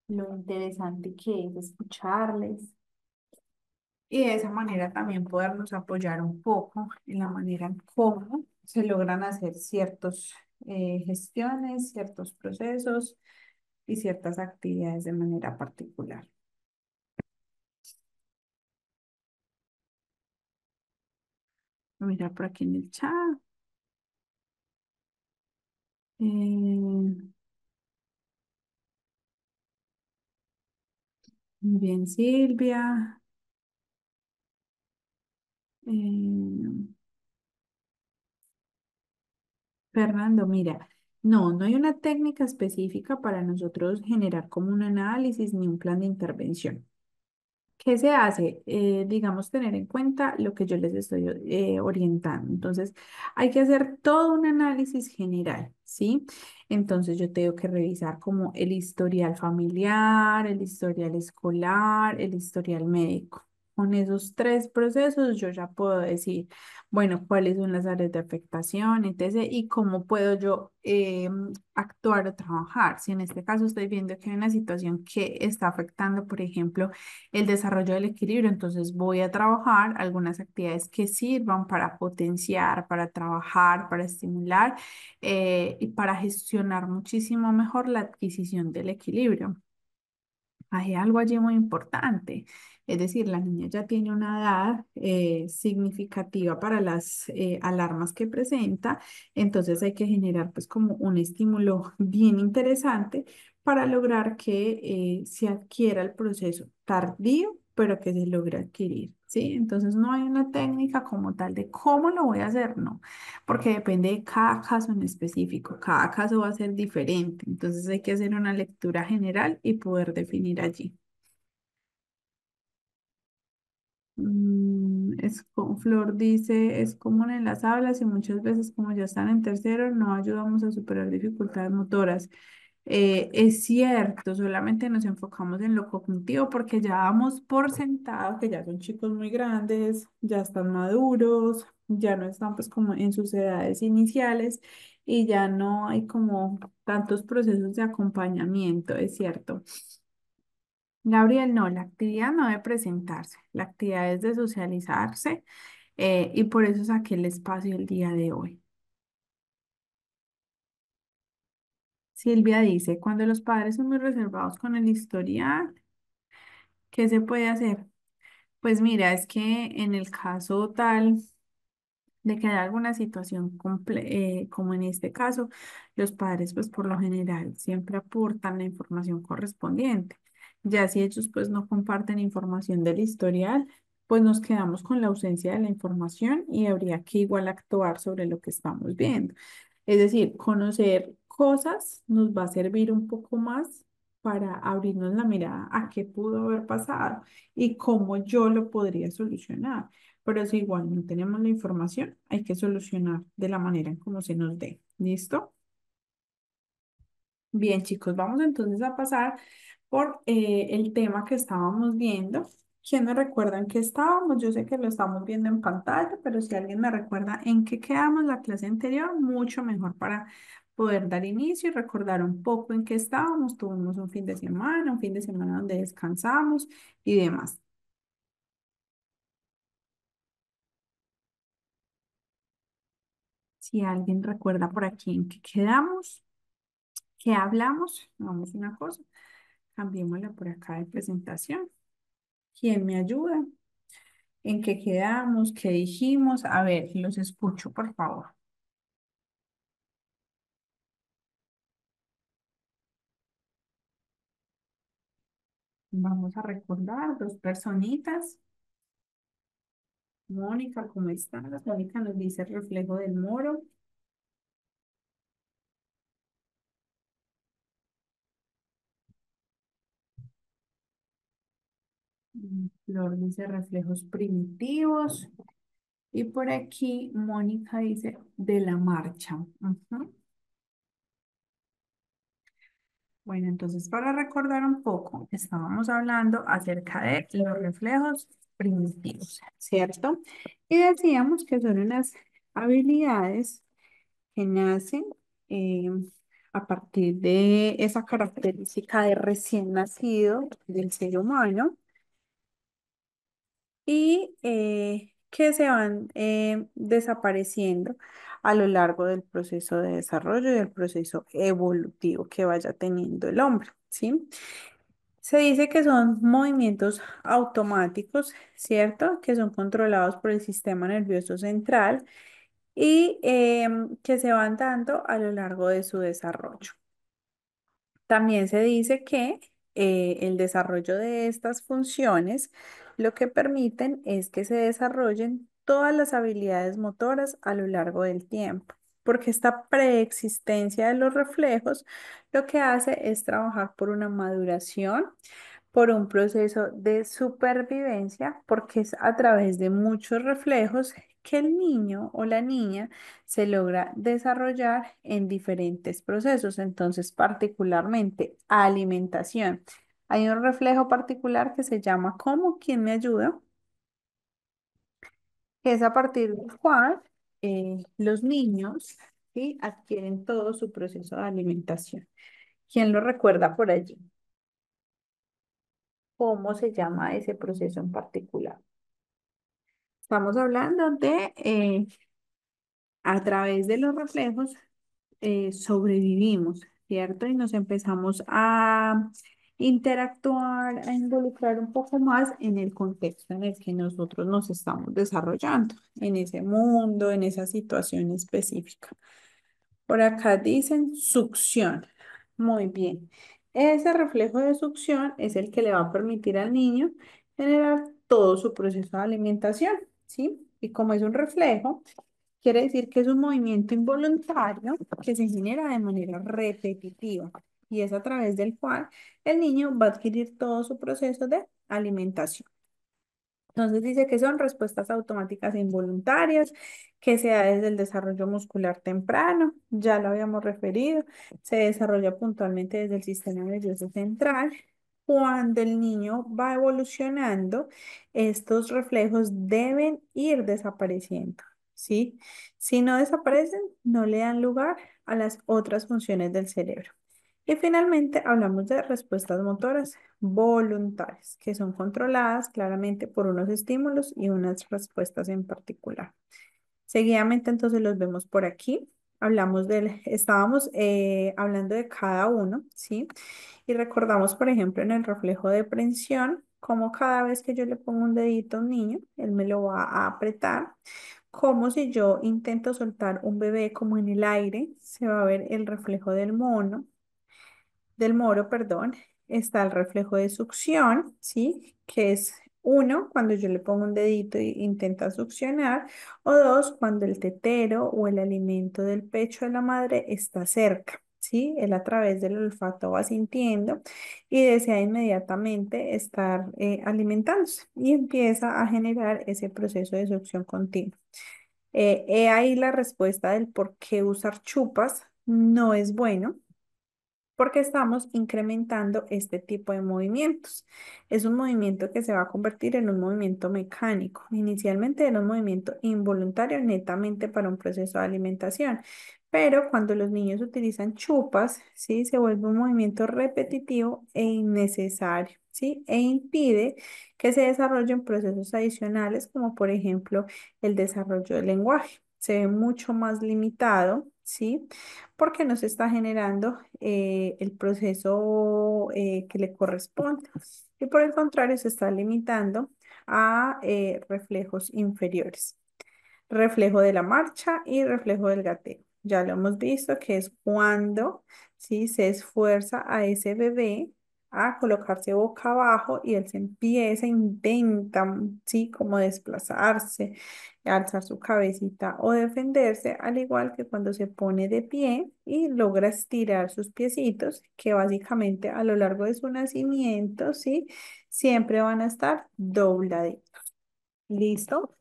Speaker 1: lo interesante que es escucharles. Y de esa manera también podernos apoyar un poco en la manera en cómo se logran hacer ciertas gestiones, ciertos procesos y ciertas actividades de manera particular. Voy a mirar por aquí en el chat. Eh, bien, Silvia. Eh, Fernando, mira, no hay una técnica específica para nosotros generar como un análisis ni un plan de intervención. ¿Qué se hace? Digamos, tener en cuenta lo que yo les estoy orientando. Entonces, hay que hacer todo un análisis general, ¿sí? Entonces, yo tengo que revisar como el historial familiar, el historial escolar, el historial médico. Con esos tres procesos, yo ya puedo decir, bueno, cuáles son las áreas de afectación, etc. Y cómo puedo yo actuar o trabajar. Si en este caso estoy viendo que hay una situación que está afectando, por ejemplo, el desarrollo del equilibrio. Entonces voy a trabajar algunas actividades que sirvan para potenciar, para trabajar, para estimular y para gestionar muchísimo mejor la adquisición del equilibrio. Hay algo allí muy importante, es decir, la niña ya tiene una edad significativa para las alarmas que presenta, entonces hay que generar pues como un estímulo bien interesante para lograr que se adquiera el proceso tardío, pero que se logre adquirir, ¿sí? Entonces no hay una técnica como tal de cómo lo voy a hacer, no, porque depende de cada caso en específico, cada caso va a ser diferente, entonces hay que hacer una lectura general y poder definir allí. Flor dice, es común en las aulas y muchas veces como ya están en tercero, no ayudamos a superar dificultades motoras. Es cierto, solamente nos enfocamos en lo cognitivo porque ya damos por sentado que ya son chicos muy grandes, ya están maduros, ya no están pues como en sus edades iniciales y ya no hay como tantos procesos de acompañamiento, es cierto. Gabriel, no, la actividad no debe presentarse, la actividad es de socializarse y por eso saqué el espacio el día de hoy. Silvia dice, cuando los padres son muy reservados con el historial, ¿qué se puede hacer? Pues mira, es que en el caso tal de que haya alguna situación como en este caso, los padres pues por lo general siempre aportan la información correspondiente. Ya si ellos pues no comparten información del historial, pues nos quedamos con la ausencia de la información y habría que igual actuar sobre lo que estamos viendo. Es decir, conocer cosas nos va a servir un poco más para abrirnos la mirada a qué pudo haber pasado y cómo yo lo podría solucionar. Pero si igual no tenemos la información, hay que solucionar de la manera en cómo se nos dé. ¿Listo? Bien, chicos, vamos entonces a pasar por el tema que estábamos viendo. ¿Quién me recuerda en qué estábamos? Yo sé que lo estamos viendo en pantalla, pero si alguien me recuerda en qué quedamos la clase anterior, mucho mejor para poder dar inicio y recordar un poco en qué estábamos. Tuvimos un fin de semana donde descansamos y demás. Si alguien recuerda por aquí en qué quedamos, qué hablamos, vamos a una cosa, cambiémosla por acá de presentación. ¿Quién me ayuda? ¿En qué quedamos? ¿Qué dijimos? A ver, los escucho, por favor. Vamos a recordar dos personitas. Mónica, ¿cómo estás? Mónica nos dice el reflejo del moro. Flor dice reflejos primitivos. Y por aquí Mónica dice de la marcha. Ujú. Bueno, entonces para recordar un poco, estábamos hablando acerca de los reflejos primitivos, ¿cierto? Y decíamos que son unas habilidades que nacen eh, a partir de esa característica de recién nacido del ser humano y que se van desapareciendo a lo largo del proceso de desarrollo y del proceso evolutivo que vaya teniendo el hombre, ¿sí? Se dice que son movimientos automáticos, ¿cierto? Que son controlados por el sistema nervioso central y que se van dando a lo largo de su desarrollo. También se dice que el desarrollo de estas funciones lo que permiten es que se desarrollen todas las habilidades motoras a lo largo del tiempo, porque esta preexistencia de los reflejos lo que hace es trabajar por una maduración, por un proceso de supervivencia, porque es a través de muchos reflejos que el niño o la niña se logra desarrollar en diferentes procesos. Entonces, particularmente alimentación. Hay un reflejo particular que se llama ¿cómo? ¿Quién me ayuda? Que es a partir del cual los niños, ¿sí?, adquieren todo su proceso de alimentación. ¿Quién lo recuerda por allí? ¿Cómo se llama ese proceso en particular? Estamos hablando de a través de los reflejos sobrevivimos, ¿cierto? Y nos empezamos a interactuar, a involucrar un poco más en el contexto en el que nosotros nos estamos desarrollando, en ese mundo, en esa situación específica. Por acá dicen succión. Muy bien. Ese reflejo de succión es el que le va a permitir al niño generar todo su proceso de alimentación, ¿sí? Y como es un reflejo, quiere decir que es un movimiento involuntario que se genera de manera repetitiva y es a través del cual el niño va a adquirir todo su proceso de alimentación. Entonces dice que son respuestas automáticas e involuntarias, que se da desde el desarrollo muscular temprano, ya lo habíamos referido, se desarrolla puntualmente desde el sistema nervioso central. Cuando el niño va evolucionando, estos reflejos deben ir desapareciendo, ¿sí? Si no desaparecen, no le dan lugar a las otras funciones del cerebro. Y finalmente hablamos de respuestas motoras voluntarias, que son controladas claramente por unos estímulos y unas respuestas en particular. Seguidamente entonces los vemos por aquí. Estábamos hablando de cada uno, ¿sí? Y recordamos, por ejemplo, en el reflejo de prensión, como cada vez que yo le pongo un dedito a un niño, él me lo va a apretar, como si yo intento soltar un bebé como en el aire, se va a ver el reflejo del moro, perdón, está el reflejo de succión, ¿sí? Que es Uno, cuando yo le pongo un dedito e intenta succionar, o dos, cuando el tetero o el alimento del pecho de la madre está cerca, ¿sí? Él a través del olfato va sintiendo y desea inmediatamente estar alimentándose y empieza a generar ese proceso de succión continua. He ahí la respuesta del por qué usar chupas no es bueno porque estamos incrementando este tipo de movimientos. Es un movimiento que se va a convertir en un movimiento mecánico. Inicialmente era un movimiento involuntario netamente para un proceso de alimentación, pero cuando los niños utilizan chupas, ¿sí? Se vuelve un movimiento repetitivo e innecesario, ¿sí? E impide que se desarrollen procesos adicionales, como por ejemplo el desarrollo del lenguaje. Se ve mucho más limitado, ¿sí? Porque no se está generando el proceso que le corresponde. Y por el contrario, se está limitando a reflejos inferiores, reflejo de la marcha y reflejo del gateo. Ya lo hemos visto que es cuando, ¿sí? Se esfuerza a ese bebé a colocarse boca abajo y él se empieza, intenta, ¿sí? Como desplazarse, alzar su cabecita o defenderse, al igual que cuando se pone de pie y logra estirar sus piecitos, que básicamente a lo largo de su nacimiento, ¿sí? Siempre van a estar dobladitos. ¿Listo?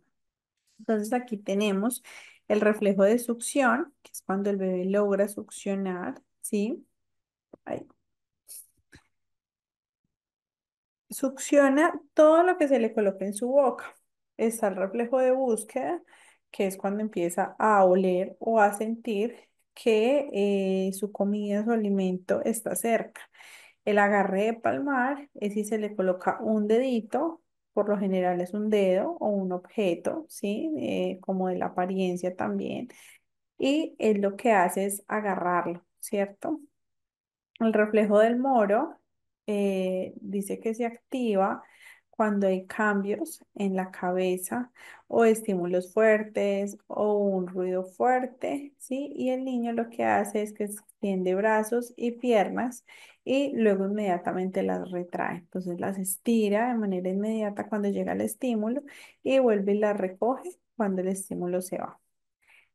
Speaker 1: Entonces aquí tenemos el reflejo de succión, que es cuando el bebé logra succionar, ¿sí? Ahí. Succiona todo lo que se le coloque en su boca. Está el reflejo de búsqueda, que es cuando empieza a oler o a sentir que su comida, su alimento está cerca. El agarre de palmar es si se le coloca un dedito, por lo general es un dedo o un objeto, ¿sí? Como de la apariencia también. Y él lo que hace es agarrarlo, ¿cierto? El reflejo del moro dice que se activa cuando hay cambios en la cabeza o estímulos fuertes o un ruido fuerte, ¿sí? Y el niño lo que hace es que extiende brazos y piernas y luego inmediatamente las retrae. Entonces las estira de manera inmediata cuando llega el estímulo y vuelve y las recoge cuando el estímulo se va.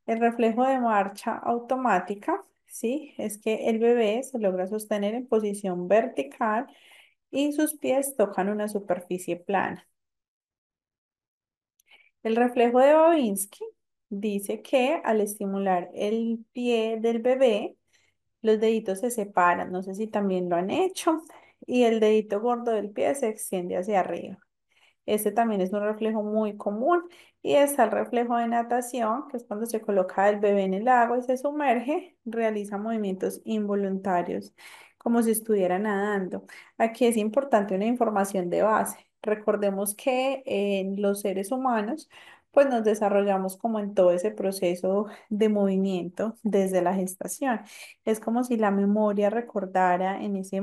Speaker 1: El reflejo de marcha automática, ¿sí? Es que el bebé se logra sostener en posición vertical y sus pies tocan una superficie plana. El reflejo de Babinski dice que al estimular el pie del bebé, los deditos se separan, no sé si también lo han hecho, y el dedito gordo del pie se extiende hacia arriba. Este también es un reflejo muy común y está el reflejo de natación, que es cuando se coloca el bebé en el agua y se sumerge, realiza movimientos involuntarios, como si estuviera nadando. Aquí es importante una información de base. Recordemos que en los seres humanos, pues nos desarrollamos como en todo ese proceso de movimiento desde la gestación. Es como si la memoria recordara en ese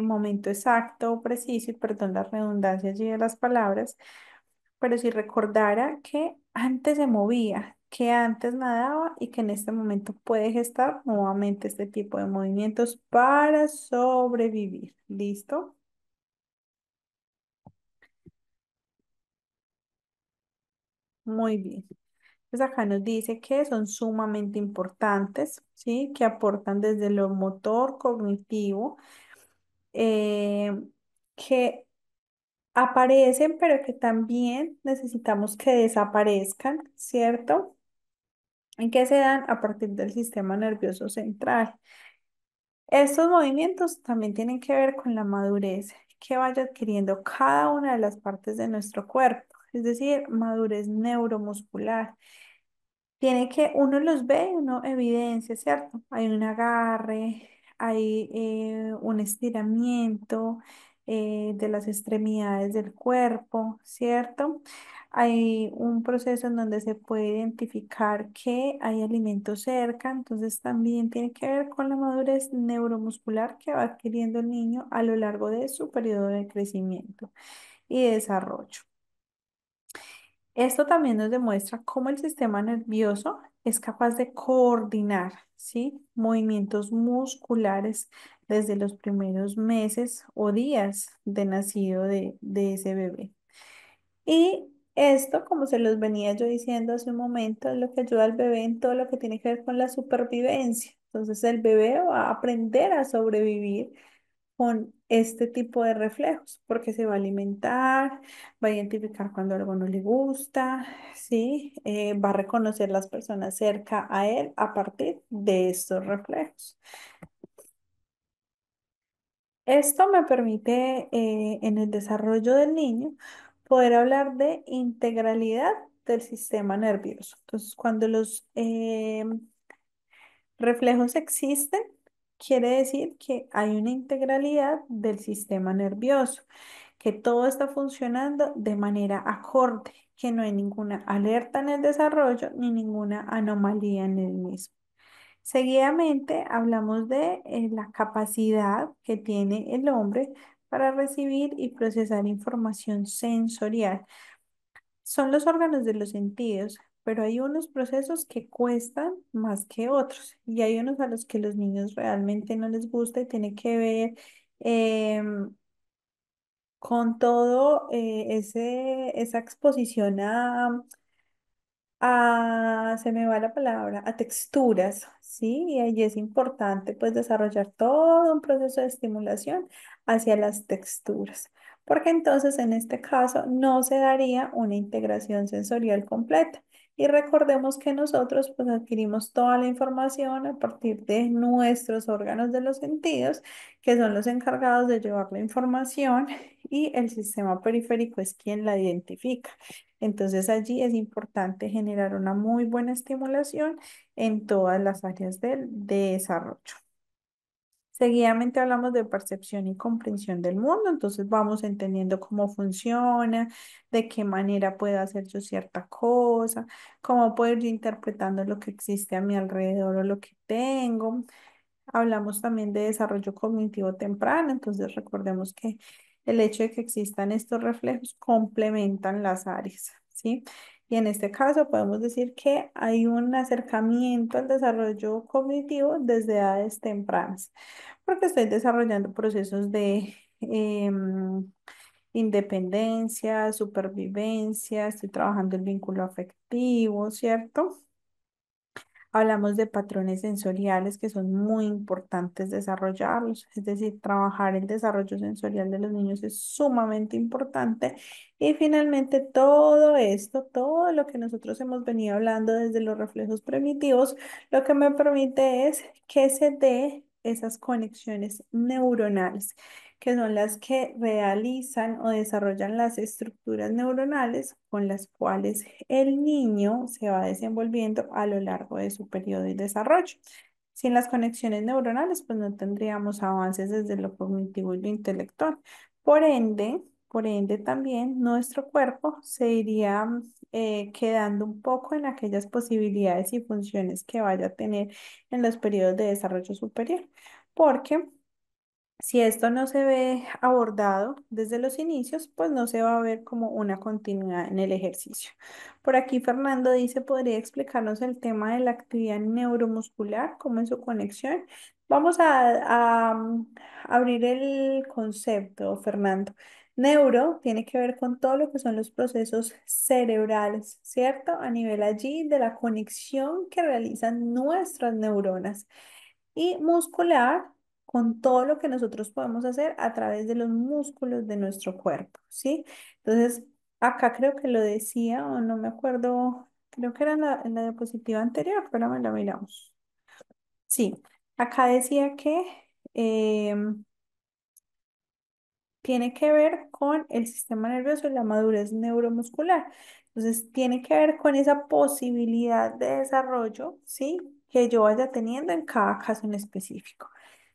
Speaker 1: momento exacto, preciso, y perdón las redundancias y de las palabras, pero si recordara que antes se movía, que antes nadaba y que en este momento puede gestar nuevamente este tipo de movimientos para sobrevivir. ¿Listo? Muy bien. Pues acá nos dice que son sumamente importantes, ¿sí? Que aportan desde lo motor, cognitivo, eh, que aparecen, pero que también necesitamos que desaparezcan, ¿cierto? Y que se dan a partir del sistema nervioso central. Estos movimientos también tienen que ver con la madurez que vaya adquiriendo cada una de las partes de nuestro cuerpo, es decir, madurez neuromuscular. Tiene que, uno los ve, uno evidencia, ¿cierto? Hay un agarre, hay un estiramiento de las extremidades del cuerpo, ¿cierto? Hay un proceso en donde se puede identificar que hay alimento cerca, entonces también tiene que ver con la madurez neuromuscular que va adquiriendo el niño a lo largo de su periodo de crecimiento y desarrollo. Esto también nos demuestra cómo el sistema nervioso es capaz de coordinar, ¿sí? Movimientos musculares desde los primeros meses o días de nacido de ese bebé. Y esto, como se los venía yo diciendo hace un momento, es lo que ayuda al bebé en todo lo que tiene que ver con la supervivencia. Entonces el bebé va a aprender a sobrevivir con este tipo de reflejos, porque se va a alimentar, va a identificar cuando algo no le gusta, ¿sí? Va a reconocer las personas cerca a él a partir de estos reflejos. Esto me permite en el desarrollo del niño poder hablar de integralidad del sistema nervioso. Entonces, cuando los reflejos existen, quiere decir que hay una integralidad del sistema nervioso, que todo está funcionando de manera acorde, que no hay ninguna alerta en el desarrollo ni ninguna anomalía en el mismo. Seguidamente hablamos de la capacidad que tiene el hombre para recibir y procesar información sensorial. Son los órganos de los sentidos, pero hay unos procesos que cuestan más que otros y hay unos a los que los niños realmente no les gusta y tiene que ver con todo esa exposición se me va la palabra, a texturas, ¿sí? Y ahí es importante pues desarrollar todo un proceso de estimulación hacia las texturas, porque entonces en este caso no se daría una integración sensorial completa. Y recordemos que nosotros pues adquirimos toda la información a partir de nuestros órganos de los sentidos, que son los encargados de llevar la información y el sistema periférico es quien la identifica. Entonces allí es importante generar una muy buena estimulación en todas las áreas del desarrollo. Seguidamente hablamos de percepción y comprensión del mundo, entonces vamos entendiendo cómo funciona, de qué manera puedo hacer yo cierta cosa, cómo puedo ir interpretando lo que existe a mi alrededor o lo que tengo. Hablamos también de desarrollo cognitivo temprano, entonces recordemos que el hecho de que existan estos reflejos complementan las áreas, ¿sí? Y en este caso podemos decir que hay un acercamiento al desarrollo cognitivo desde edades tempranas, porque estoy desarrollando procesos de independencia, supervivencia, estoy trabajando el vínculo afectivo, ¿cierto? Hablamos de patrones sensoriales que son muy importantes desarrollarlos, es decir, trabajar el desarrollo sensorial de los niños es sumamente importante. Y finalmente todo esto, todo lo que nosotros hemos venido hablando desde los reflejos primitivos, lo que me permite es que se dé esas conexiones neuronales, que son las que realizan o desarrollan las estructuras neuronales con las cuales el niño se va desenvolviendo a lo largo de su periodo de desarrollo. Sin las conexiones neuronales, pues no tendríamos avances desde lo cognitivo y lo intelectual. Por ende también nuestro cuerpo se iría quedando un poco en aquellas posibilidades y funciones que vaya a tener en los periodos de desarrollo superior. Porque si esto no se ve abordado desde los inicios, pues no se va a ver como una continuidad en el ejercicio. Por aquí Fernando dice, ¿podría explicarnos el tema de la actividad neuromuscular, cómo es su conexión? Vamos a abrir el concepto, Fernando. Neuro tiene que ver con todo lo que son los procesos cerebrales, ¿cierto? A nivel allí de la conexión que realizan nuestras neuronas y muscular con todo lo que nosotros podemos hacer a través de los músculos de nuestro cuerpo, ¿sí? Entonces, acá creo que lo decía, o no me acuerdo, creo que era en la diapositiva anterior, pero me la miramos. Sí, acá decía que tiene que ver con el sistema nervioso y la madurez neuromuscular. Entonces, tiene que ver con esa posibilidad de desarrollo, ¿sí? Que yo vaya teniendo en cada caso en específico.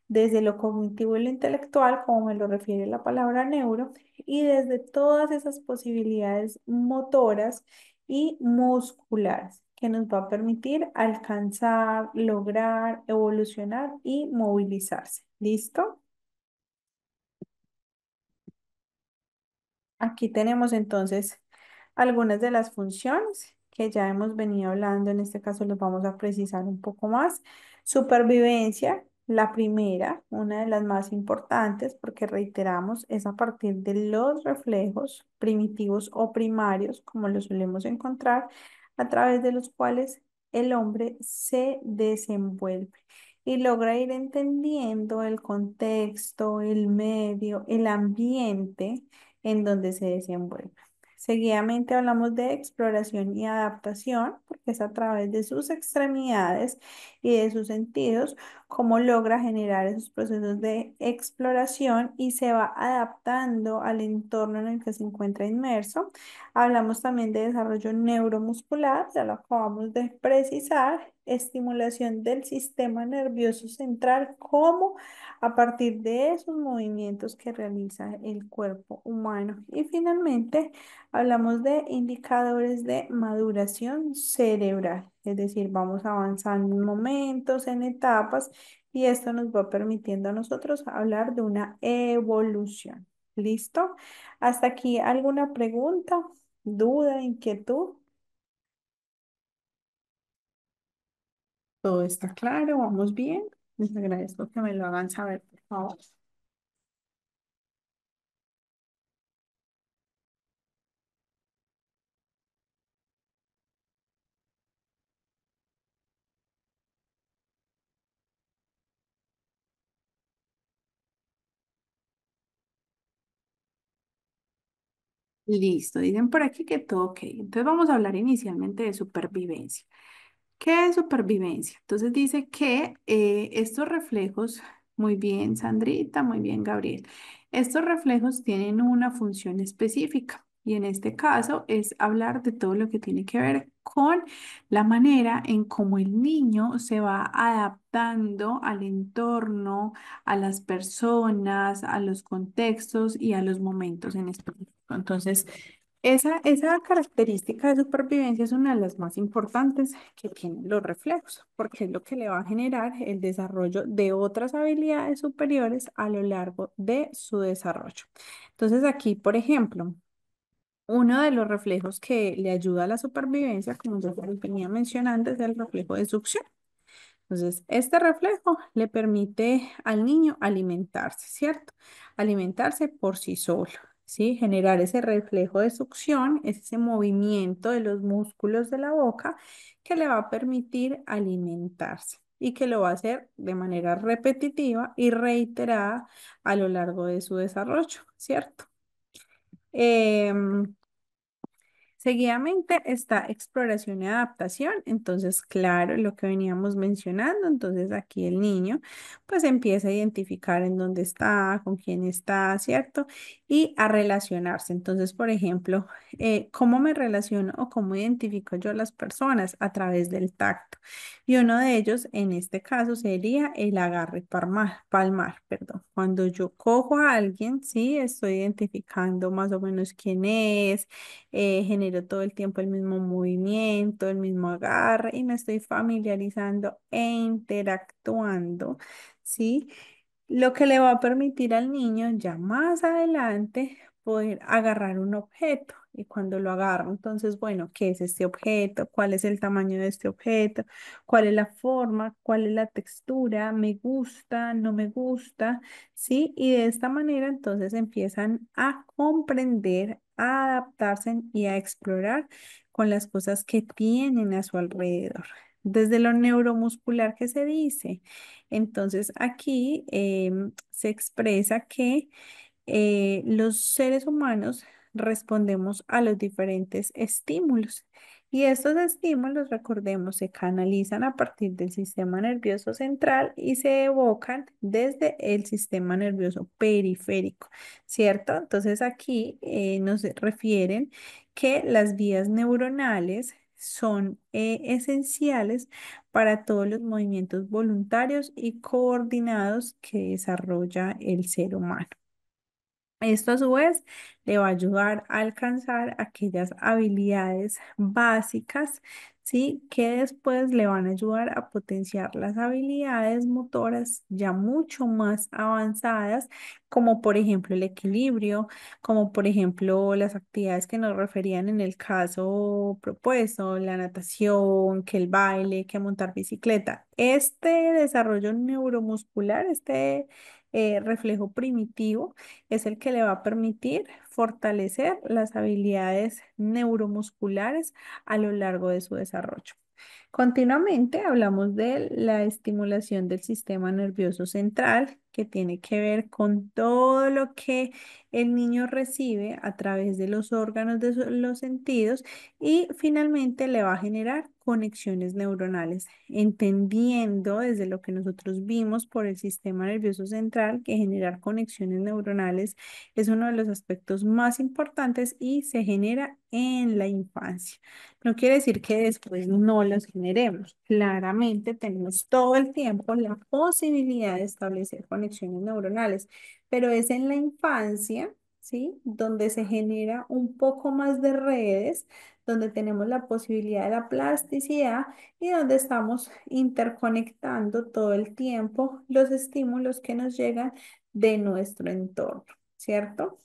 Speaker 1: Desde lo cognitivo y lo intelectual, como me lo refiere la palabra neuro, y desde todas esas posibilidades motoras y musculares que nos va a permitir alcanzar, lograr, evolucionar y movilizarse. ¿Listo? Aquí tenemos entonces algunas de las funciones que ya hemos venido hablando. En este caso los vamos a precisar un poco más. Supervivencia, La primera, una de las más importantes, porque reiteramos, es a partir de los reflejos primitivos o primarios, como los solemos encontrar, a través de los cuales el hombre se desenvuelve y logra ir entendiendo el contexto, el medio, el ambiente en donde se desenvuelve. Seguidamente hablamos de exploración y adaptación, porque es a través de sus extremidades y de sus sentidos cómo logra generar esos procesos de exploración y se va adaptando al entorno en el que se encuentra inmerso. Hablamos también de desarrollo neuromuscular, ya lo acabamos de precisar, estimulación del sistema nervioso central, cómo a partir de esos movimientos que realiza el cuerpo humano. Y finalmente, hablamos de indicadores de maduración cerebral, es decir, vamos avanzando en momentos, en etapas, y esto nos va permitiendo a nosotros hablar de una evolución. ¿Listo? ¿Hasta aquí alguna pregunta, duda, inquietud? Todo está claro, vamos bien. Les agradezco que me lo hagan saber, por favor. Listo, dicen por aquí que todo ok. Entonces vamos a hablar inicialmente de supervivencia. ¿Qué es supervivencia? Entonces dice que estos reflejos, muy bien Sandrita, muy bien Gabriel, estos reflejos tienen una función específica y en este caso es hablar de todo lo que tiene que ver con la manera en cómo el niño se va adaptando al entorno, a las personas, a los contextos y a los momentos en específico. Entonces, esa característica de supervivencia es una de las más importantes que tienen los reflejos, porque es lo que le va a generar el desarrollo de otras habilidades superiores a lo largo de su desarrollo. Entonces aquí, por ejemplo, uno de los reflejos que le ayuda a la supervivencia, como yo les venía mencionando, es el reflejo de succión. Entonces, este reflejo le permite al niño alimentarse, ¿cierto? Alimentarse por sí solo, ¿sí? Generar ese reflejo de succión, es ese movimiento de los músculos de la boca que le va a permitir alimentarse y que lo va a hacer de manera repetitiva y reiterada a lo largo de su desarrollo, ¿cierto? Em, Seguidamente está exploración y adaptación. Entonces, claro, lo que veníamos mencionando, entonces aquí el niño pues empieza a identificar en dónde está, con quién está, ¿cierto? Y a relacionarse. Entonces, por ejemplo, ¿cómo me relaciono o cómo identifico yo a las personas? A través del tacto. Y uno de ellos, en este caso, sería el agarre palmar, perdón. Cuando yo cojo a alguien, sí, estoy identificando más o menos quién es, genero todo el tiempo el mismo movimiento, el mismo agarre y me estoy familiarizando e interactuando, ¿sí? Lo que le va a permitir al niño ya más adelante poder agarrar un objeto. Y cuando lo agarra, entonces, bueno, ¿qué es este objeto? ¿Cuál es el tamaño de este objeto? ¿Cuál es la forma? ¿Cuál es la textura? ¿Me gusta? ¿No me gusta? ¿Sí? Y de esta manera, entonces, empiezan a comprender, a adaptarse y a explorar con las cosas que tienen a su alrededor. Desde lo neuromuscular que se dice. Entonces aquí se expresa que los seres humanos respondemos a los diferentes estímulos y estos estímulos, recordemos, se canalizan a partir del sistema nervioso central y se evocan desde el sistema nervioso periférico, ¿cierto? Entonces aquí nos refieren que las vías neuronales son esenciales para todos los movimientos voluntarios y coordinados que desarrolla el ser humano. Esto a su vez le va a ayudar a alcanzar aquellas habilidades básicas, ¿sí? Que después le van a ayudar a potenciar las habilidades motoras ya mucho más avanzadas, como por ejemplo el equilibrio, como por ejemplo las actividades que nos referían en el caso propuesto, la natación, que el baile, que montar bicicleta. Este desarrollo neuromuscular, este reflejo primitivo, es el que le va a permitir fortalecer las habilidades neuromusculares a lo largo de su desarrollo. Continuamente hablamos de la estimulación del sistema nervioso central, que tiene que ver con todo lo que el niño recibe a través de los órganos de los sentidos y finalmente le va a generar conexiones neuronales, entendiendo desde lo que nosotros vimos por el sistema nervioso central que generar conexiones neuronales es uno de los aspectos más importantes y se genera en la infancia. No quiere decir que después no las generemos. Claramente tenemos todo el tiempo la posibilidad de establecer conexiones neuronales, pero es en la infancia, ¿sí? Donde se genera un poco más de redes, donde tenemos la posibilidad de la plasticidad y donde estamos interconectando todo el tiempo los estímulos que nos llegan de nuestro entorno, ¿cierto?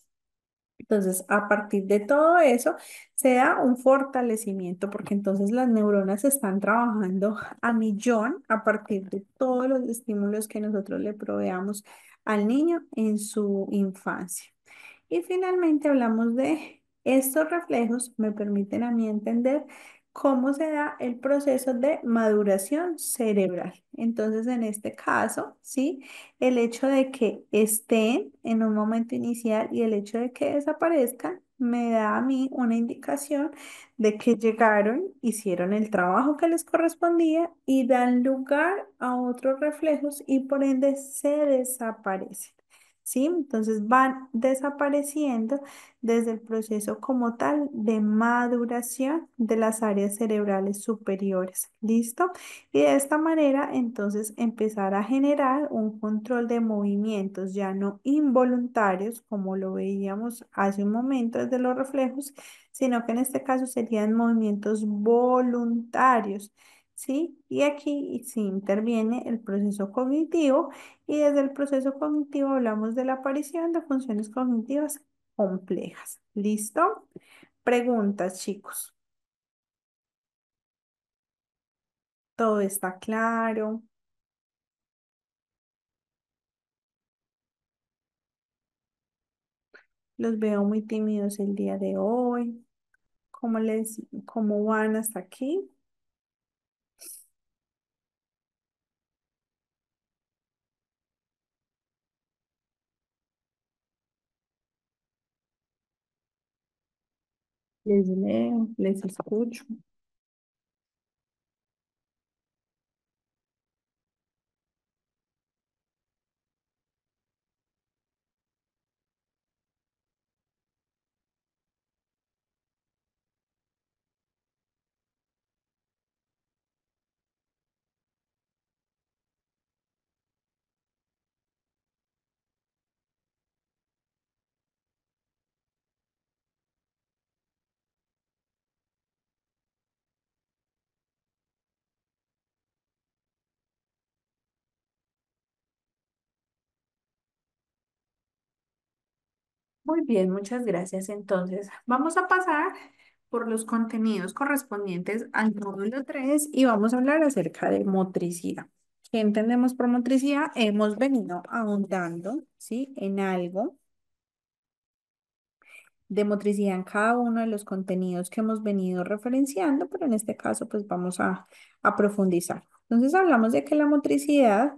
Speaker 1: Entonces, a partir de todo eso, se da un fortalecimiento porque entonces las neuronas están trabajando a millón a partir de todos los estímulos que nosotros le proveamos al niño en su infancia. Y finalmente hablamos de estos reflejos, me permiten a mí entender cómo se da el proceso de maduración cerebral. Entonces, en este caso, ¿sí? El hecho de que estén en un momento inicial y el hecho de que desaparezcan me da a mí una indicación de que llegaron, hicieron el trabajo que les correspondía y dan lugar a otros reflejos y por ende se desaparecen. ¿Sí? Entonces van desapareciendo desde el proceso como tal de maduración de las áreas cerebrales superiores. ¿Listo? Y de esta manera, entonces, empezar a generar un control de movimientos ya no involuntarios, como lo veíamos hace un momento desde los reflejos, sino que en este caso serían movimientos voluntarios, ¿sí? Y aquí sí interviene el proceso cognitivo y desde el proceso cognitivo hablamos de la aparición de funciones cognitivas complejas. ¿Listo? Preguntas, chicos. ¿Todo está claro? Los veo muy tímidos el día de hoy. ¿Cómo van hasta aquí? Les leo, les escucho. Muy bien, muchas gracias. Entonces, vamos a pasar por los contenidos correspondientes al módulo 3 y vamos a hablar acerca de motricidad. ¿Qué entendemos por motricidad? Hemos venido ahondando, ¿sí? En algo de motricidad en cada uno de los contenidos que hemos venido referenciando, pero en este caso pues vamos a profundizar. Entonces hablamos de que la motricidad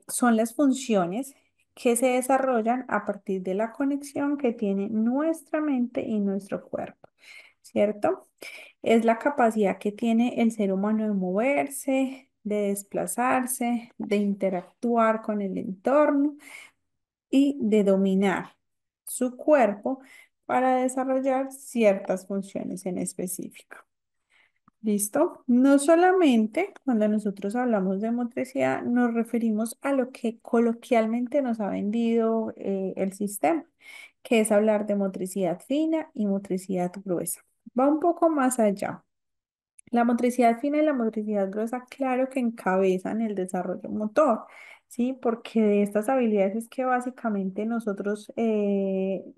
Speaker 1: son las funciones que se desarrollan a partir de la conexión que tiene nuestra mente y nuestro cuerpo, ¿cierto? Es la capacidad que tiene el ser humano de moverse, de desplazarse, de interactuar con el entorno y de dominar su cuerpo para desarrollar ciertas funciones en específico. ¿Listo? No solamente cuando nosotros hablamos de motricidad nos referimos a lo que coloquialmente nos ha vendido el sistema, que es hablar de motricidad fina y motricidad gruesa. Va un poco más allá. La motricidad fina y la motricidad gruesa, claro que encabezan el desarrollo motor, ¿sí? Porque de estas habilidades es que básicamente nosotros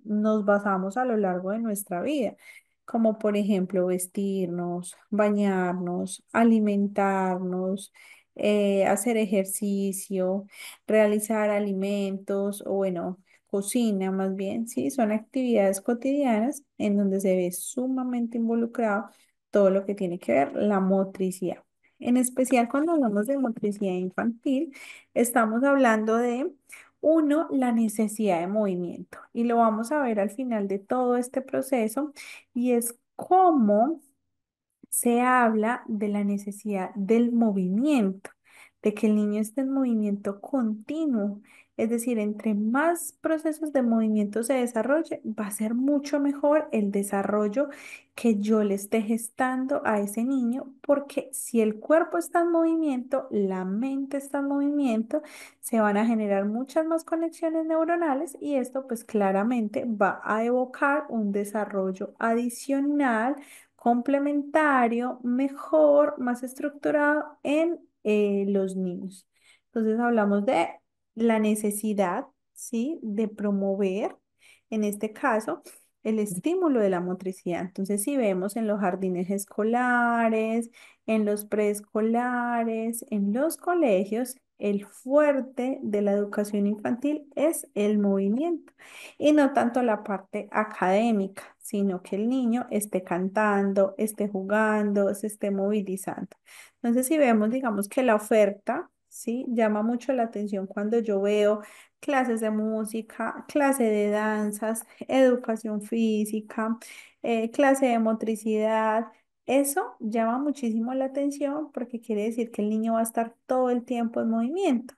Speaker 1: nos basamos a lo largo de nuestra vida, como por ejemplo vestirnos, bañarnos, alimentarnos, hacer ejercicio, realizar alimentos o bueno, cocina más bien, ¿sí? Son actividades cotidianas en donde se ve sumamente involucrado todo lo que tiene que ver la motricidad. En especial cuando hablamos de motricidad infantil, estamos hablando de, uno, la necesidad de movimiento. Y lo vamos a ver al final de todo este proceso, y es cómo se habla de la necesidad del movimiento, de que el niño esté en movimiento continuo. Es decir, entre más procesos de movimiento se desarrolle, va a ser mucho mejor el desarrollo que yo le esté gestando a ese niño, porque si el cuerpo está en movimiento, la mente está en movimiento, se van a generar muchas más conexiones neuronales y esto pues claramente va a evocar un desarrollo adicional complementario, mejor, más estructurado en los niños. Entonces hablamos de la necesidad, ¿sí? De promover, en este caso, el estímulo de la motricidad. Entonces, si vemos en los jardines escolares, en los preescolares, en los colegios, el fuerte de la educación infantil es el movimiento y no tanto la parte académica, sino que el niño esté cantando, esté jugando, se esté movilizando. Entonces, si vemos, digamos que la oferta, ¿sí? Llama mucho la atención cuando yo veo clases de música, clase de danzas, educación física, clase de motricidad. Eso llama muchísimo la atención porque quiere decir que el niño va a estar todo el tiempo en movimiento.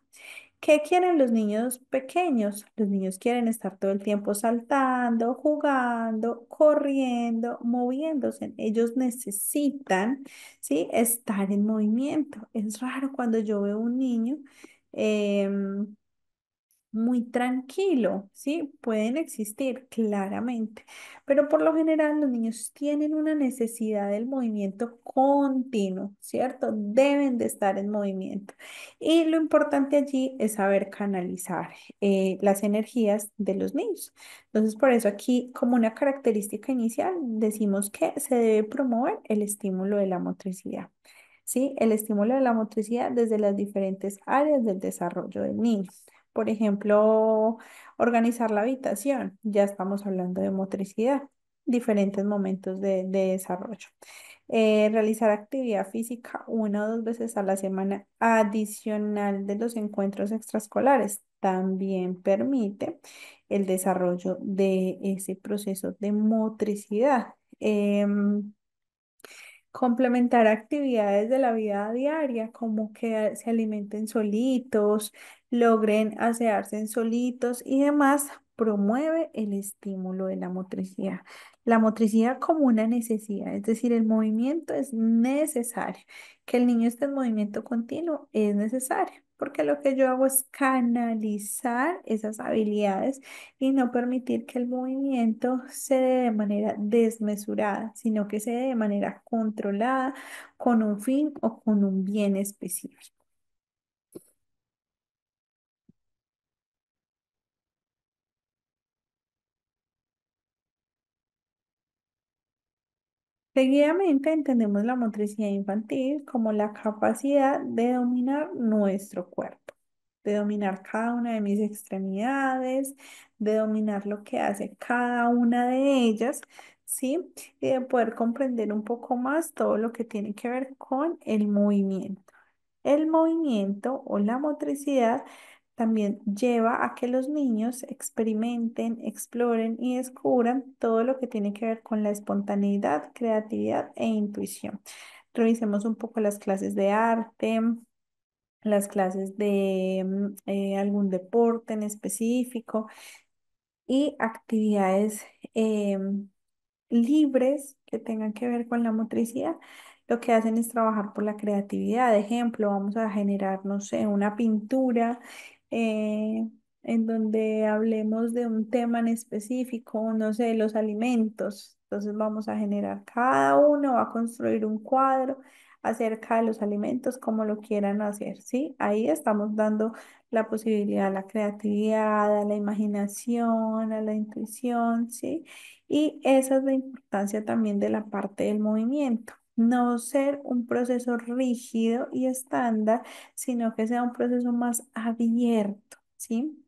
Speaker 1: ¿Qué quieren los niños pequeños? Los niños quieren estar todo el tiempo saltando, jugando, corriendo, moviéndose. Ellos necesitan, ¿sí? Estar en movimiento. Es raro cuando yo veo un niño em, muy tranquilo, ¿sí? Pueden existir claramente, pero por lo general los niños tienen una necesidad del movimiento continuo, ¿cierto? Deben de estar en movimiento. Y lo importante allí es saber canalizar las energías de los niños. Entonces, por eso aquí, como una característica inicial, decimos que se debe promover el estímulo de la motricidad. ¿Sí? El estímulo de la motricidad desde las diferentes áreas del desarrollo del niño. Por ejemplo, organizar la habitación, ya estamos hablando de motricidad, diferentes momentos de desarrollo. Realizar actividad física 1 o 2 veces a la semana adicional de los encuentros extraescolares también permite el desarrollo de ese proceso de motricidad. Complementar actividades de la vida diaria, como que se alimenten solitos, logren asearse en solitos y demás, promueve el estímulo de la motricidad. La motricidad como una necesidad, es decir, el movimiento es necesario. Que el niño esté en movimiento continuo es necesario, porque lo que yo hago es canalizar esas habilidades y no permitir que el movimiento se dé de manera desmesurada, sino que se dé de manera controlada, con un fin o con un bien específico. Seguidamente entendemos la motricidad infantil como la capacidad de dominar nuestro cuerpo, de dominar cada una de mis extremidades, de dominar lo que hace cada una de ellas, ¿sí? Y de poder comprender un poco más todo lo que tiene que ver con el movimiento. El movimiento o la motricidad también lleva a que los niños experimenten, exploren y descubran todo lo que tiene que ver con la espontaneidad, creatividad e intuición. Revisemos un poco las clases de arte, las clases de algún deporte en específico y actividades libres que tengan que ver con la motricidad. lo que hacen es trabajar por la creatividad. De ejemplo, vamos a generar, no sé, una pintura eh, en donde hablemos de un tema en específico, no sé, los alimentos. Entonces vamos a generar, cada uno va a construir un cuadro acerca de los alimentos como lo quieran hacer, ¿sí? Ahí estamos dando la posibilidad a la creatividad, a la imaginación, a la intuición, ¿sí? Y esa es la importancia también de la parte del movimiento. No ser un proceso rígido y estándar, sino que sea un proceso más abierto, ¿sí?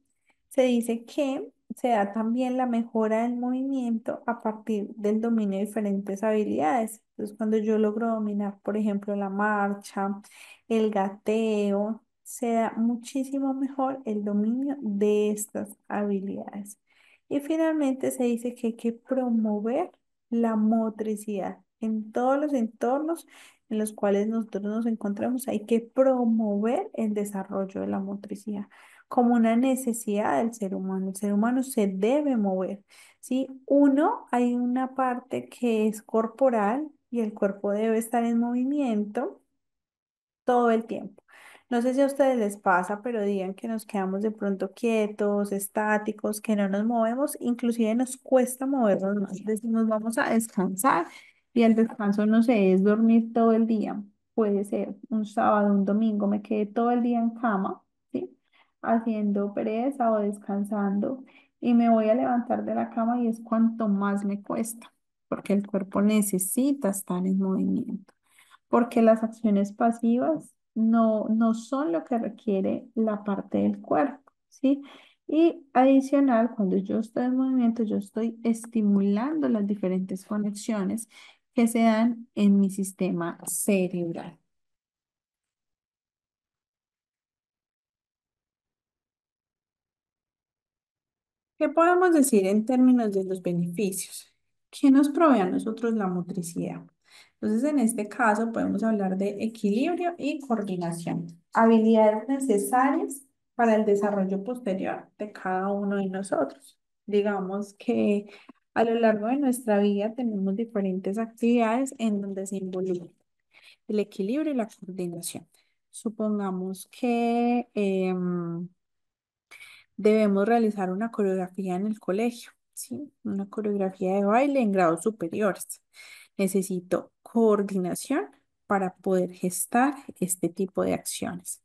Speaker 1: Se dice que se da también la mejora del movimiento a partir del dominio de diferentes habilidades. Entonces, cuando yo logro dominar, por ejemplo, la marcha, el gateo, se da muchísimo mejor el dominio de estas habilidades. Y finalmente se dice que hay que promover la motricidad en todos los entornos en los cuales nosotros nos encontramos. Hay que promover el desarrollo de la motricidad como una necesidad del ser humano. El ser humano se debe mover, ¿sí? Uno, hay una parte que es corporal y el cuerpo debe estar en movimiento todo el tiempo. No sé si a ustedes les pasa, pero digan que nos quedamos de pronto quietos, estáticos, que no nos movemos, inclusive nos cuesta movernos más. Decimos, vamos a descansar y el descanso, no sé, es dormir todo el día. Puede ser un sábado, un domingo, me quedé todo el día en cama, ¿sí? Haciendo pereza o descansando y me voy a levantar de la cama y es cuanto más me cuesta, porque el cuerpo necesita estar en movimiento porque las acciones pasivas no son lo que requiere la parte del cuerpo, ¿sí? Y adicional, cuando yo estoy en movimiento, yo estoy estimulando las diferentes conexiones que se dan en mi sistema cerebral. ¿Qué podemos decir en términos de los beneficios? ¿Qué nos provee a nosotros la motricidad? Entonces, en este caso, podemos hablar de equilibrio y coordinación, habilidades necesarias para el desarrollo posterior de cada uno de nosotros. Digamos que a lo largo de nuestra vida tenemos diferentes actividades en donde se involucra el equilibrio y la coordinación. Supongamos que debemos realizar una coreografía en el colegio, ¿sí? Una coreografía de baile en grados superiores. Necesito coordinación para poder gestar este tipo de acciones.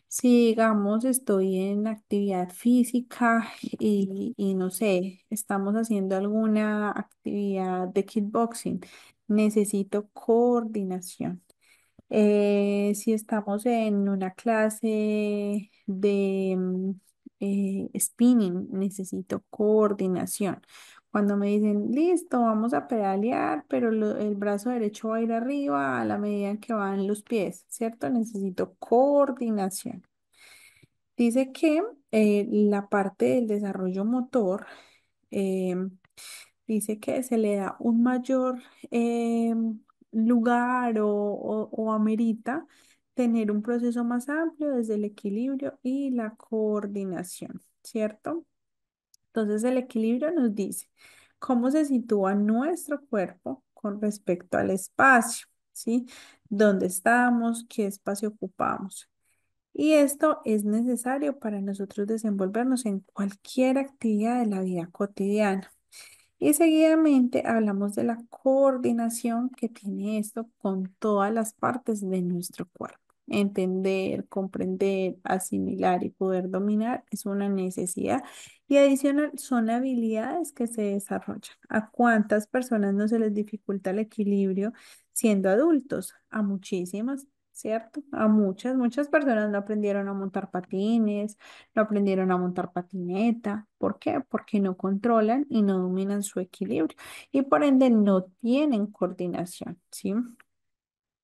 Speaker 1: Si, digamos, estoy en actividad física y no sé, estamos haciendo alguna actividad de kickboxing, necesito coordinación. Si estamos en una clase de spinning, necesito coordinación. Cuando me dicen, listo, vamos a pedalear, pero el brazo derecho va a ir arriba a la medida que van los pies, ¿cierto? Necesito coordinación. Dice que la parte del desarrollo motor em, dice que se le da un mayor lugar o amerita tener un proceso más amplio desde el equilibrio y la coordinación, ¿cierto? Entonces el equilibrio nos dice cómo se sitúa nuestro cuerpo con respecto al espacio, ¿sí? ¿Dónde estamos? ¿Qué espacio ocupamos? Y esto es necesario para nosotros desenvolvernos en cualquier actividad de la vida cotidiana. Y seguidamente hablamos de la coordinación que tiene esto con todas las partes de nuestro cuerpo. Entender, comprender, asimilar y poder dominar es una necesidad y adicional son habilidades que se desarrollan. ¿A cuántas personas no se les dificulta el equilibrio siendo adultos? A muchísimas, ¿cierto? A muchas personas no aprendieron a montar patines, no aprendieron a montar patineta. ¿Por qué? Porque no controlan y no dominan su equilibrio y por ende no tienen coordinación, ¿sí?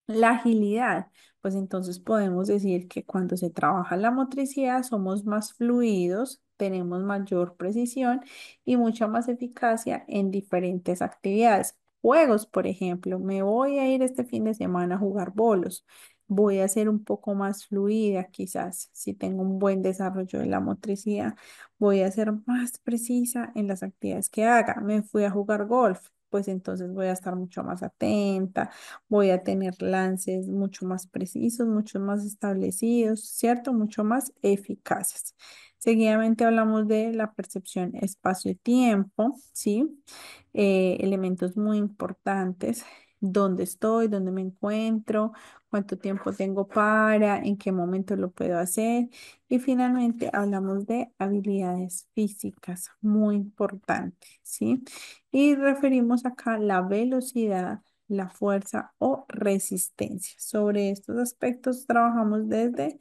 Speaker 1: La agilidad, pues entonces podemos decir que cuando se trabaja la motricidad somos más fluidos, tenemos mayor precisión y mucha más eficacia en diferentes actividades. Juegos, por ejemplo, me voy a ir este fin de semana a jugar bolos. Voy a ser un poco más fluida, quizás, si tengo un buen desarrollo de la motricidad. Voy a ser más precisa en las actividades que haga. Me fui a jugar golf. pues entonces voy a estar mucho más atenta, voy a tener lances mucho más precisos, mucho más establecidos, ¿cierto? Mucho más eficaces. Seguidamente hablamos de la percepción espacio-tiempo, ¿sí? Elementos muy importantes, dónde estoy, dónde me encuentro, cuánto tiempo tengo para, en qué momento lo puedo hacer. Y finalmente hablamos de habilidades físicas, muy importante, ¿sí? Y referimos acá la velocidad, la fuerza o resistencia. Sobre estos aspectos trabajamos desde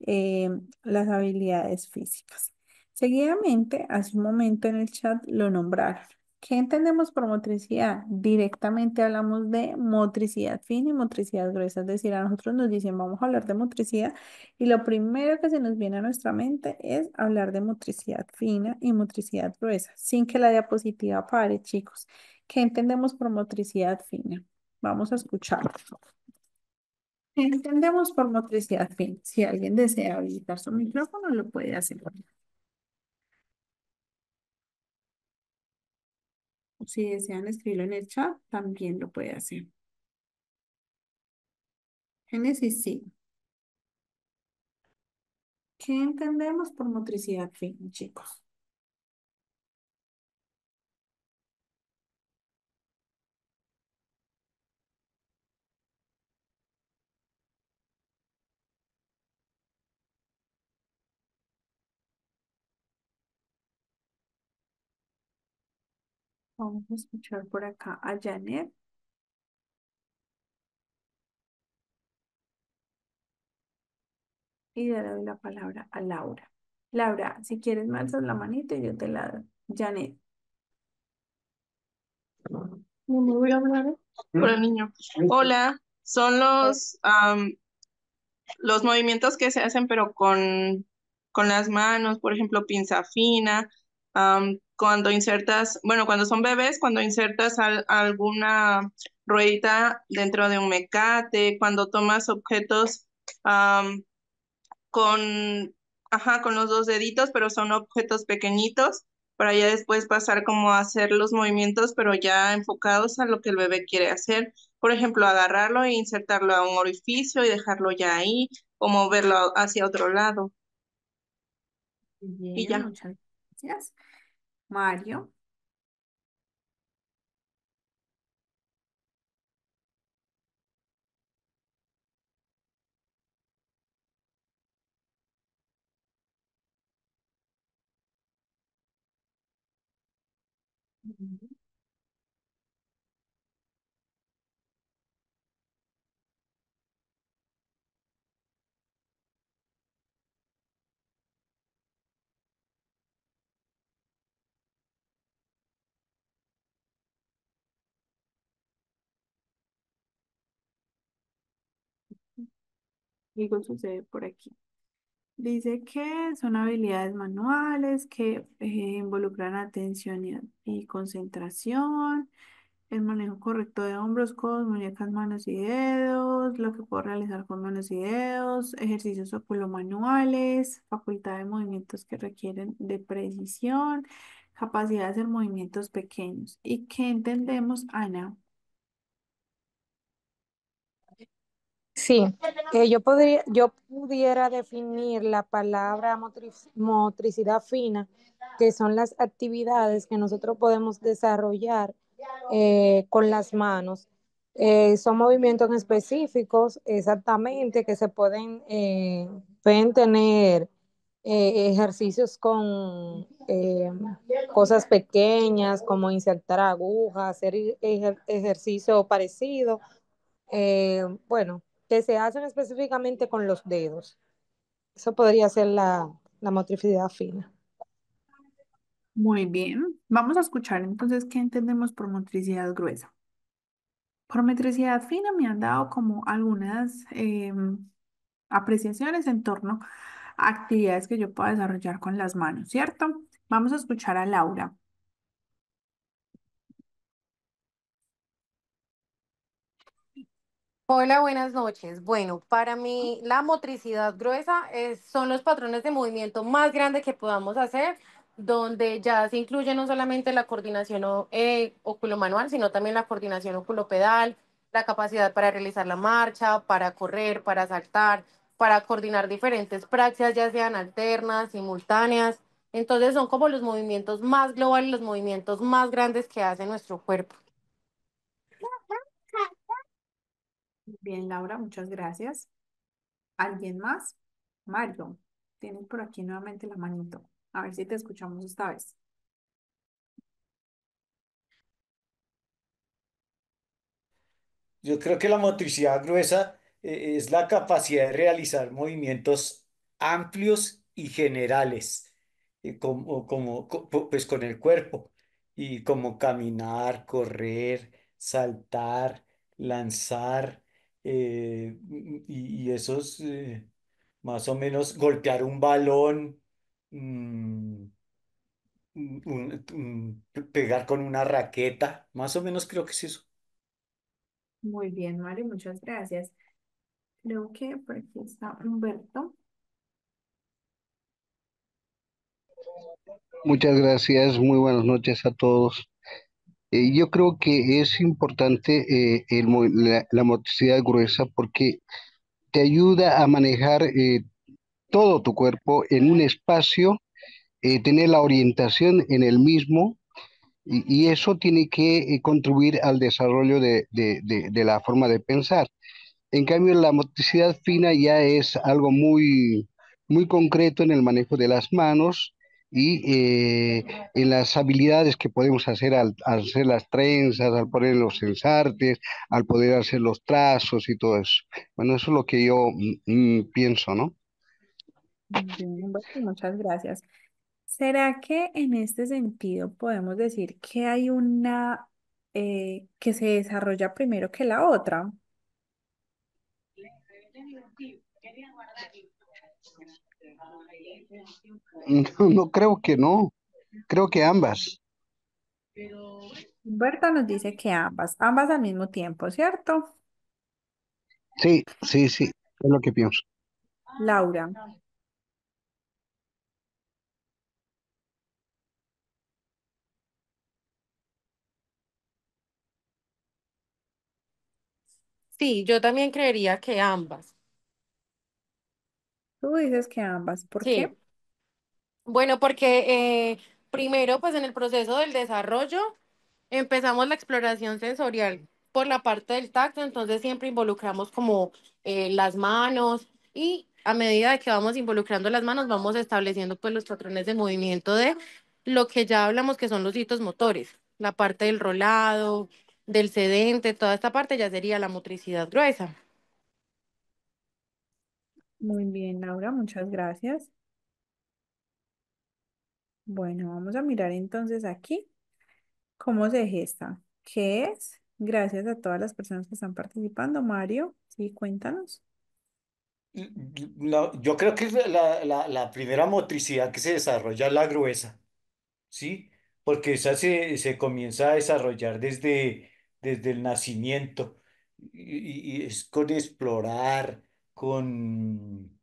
Speaker 1: eh, las habilidades físicas. Seguidamente, hace un momento en el chat lo nombraron. ¿Qué entendemos por motricidad? Directamente hablamos de motricidad fina y motricidad gruesa, es decir, a nosotros nos dicen vamos a hablar de motricidad y lo primero que se nos viene a nuestra mente es hablar de motricidad fina y motricidad gruesa, sin que la diapositiva pare, chicos. ¿Qué entendemos por motricidad fina? Vamos a escuchar. ¿Qué entendemos por motricidad fina? Si alguien desea habilitar su micrófono, lo puede hacer. O si desean escribirlo en el chat, también lo puede hacer. Génesis, sí. ¿Qué entendemos por motricidad fina, chicos? Vamos a escuchar por acá a Janet y le doy la palabra a Laura. Laura, si quieres me alzas la manito y yo te la doy. Janet.
Speaker 4: No me voy a hablar por el niño. Hola, son los movimientos que se hacen, pero con las manos, por ejemplo, pinza fina, cuando insertas, bueno, cuando son bebés, cuando insertas alguna ruedita dentro de un mecate, cuando tomas objetos con, ajá, con los dos deditos, pero son objetos pequeñitos, para ya después pasar como a hacer los movimientos, pero ya enfocados a lo que el bebé quiere hacer. Por ejemplo, agarrarlo e insertarlo a un orificio y dejarlo ya ahí, o moverlo hacia otro lado. Y
Speaker 1: Bien,
Speaker 4: ya.
Speaker 1: muchas gracias. Mario. Algo sucede por aquí. Dice que son habilidades manuales que involucran atención y concentración, el manejo correcto de hombros, codos, muñecas, manos y dedos, lo que puedo realizar con manos y dedos, ejercicios oculomanuales, facultad de movimientos que requieren de precisión, capacidad de hacer movimientos pequeños. ¿Y qué entendemos, Ana?
Speaker 5: Sí, yo pudiera definir la palabra motricidad fina, que son las actividades que nosotros podemos desarrollar con las manos. Son movimientos específicos, exactamente, que se pueden tener ejercicios con cosas pequeñas, como insertar agujas, hacer ejercicio parecido, bueno, que se hacen específicamente con los dedos. Eso podría ser la motricidad fina.
Speaker 1: Muy bien. Vamos a escuchar entonces qué entendemos por motricidad gruesa. Por metricidad fina me han dado como algunas apreciaciones en torno a actividades que yo pueda desarrollar con las manos, ¿cierto? Vamos a escuchar a Laura.
Speaker 6: Hola, buenas noches. Bueno, para mí la motricidad gruesa son los patrones de movimiento más grandes que podamos hacer donde ya se incluye no solamente la coordinación oculomanual, sino también la coordinación oculopedal, la capacidad para realizar la marcha, para correr, para saltar, para coordinar diferentes praxias, ya sean alternas, simultáneas. Entonces son como los movimientos más globales, los movimientos más grandes que hace nuestro cuerpo.
Speaker 1: Bien, Laura, muchas gracias. ¿Alguien más? Mario, tienes por aquí nuevamente la manito. A ver si te escuchamos esta vez.
Speaker 3: Yo creo que la motricidad gruesa es la capacidad de realizar movimientos amplios y generales, pues con el cuerpo, y como caminar, correr, saltar, lanzar, y esos, más o menos, golpear un balón, mm, pegar con una raqueta, más o menos creo que es eso.
Speaker 1: Muy bien, Mario, muchas gracias. Creo que por aquí está Humberto.
Speaker 7: Muchas gracias, muy buenas noches a todos. Yo creo que es importante la motricidad gruesa porque te ayuda a manejar todo tu cuerpo en un espacio, tener la orientación en el mismo y eso tiene que contribuir al desarrollo de la forma de pensar. En cambio, la motricidad fina ya es algo muy concreto en el manejo de las manos y en las habilidades que podemos hacer al hacer las trenzas, al poner los ensartes, al poder hacer los trazos y todo eso. Bueno, eso es lo que yo pienso, ¿no?
Speaker 1: Bien, Humberto, muchas gracias. ¿Será que en este sentido podemos decir que hay una que se desarrolla primero que la otra?
Speaker 7: No, no creo que no, creo que ambas.
Speaker 1: Humberto nos dice que ambas al mismo tiempo, ¿cierto?
Speaker 7: Sí, sí, sí, es lo que pienso.
Speaker 1: Laura.
Speaker 6: Sí, yo también creería que ambas.
Speaker 1: Tú dices que ambas. ¿Por qué?
Speaker 6: Sí. Bueno, porque primero, pues en el proceso del desarrollo, empezamos la exploración sensorial por la parte del tacto, entonces siempre involucramos como las manos y a medida de que vamos involucrando las manos, vamos estableciendo pues los patrones de movimiento de lo que ya hablamos que son los hitos motores, la parte del rolado, del sedente, toda esta parte ya sería la motricidad gruesa.
Speaker 1: Muy bien, Laura, muchas gracias. Bueno, vamos a mirar entonces aquí cómo se gesta. ¿Qué es? Gracias a todas las personas que están participando. Mario, sí, cuéntanos.
Speaker 3: Yo creo que es la primera motricidad que se desarrolla es la gruesa, ¿sí? Porque esa se comienza a desarrollar desde el nacimiento y es con explorar, con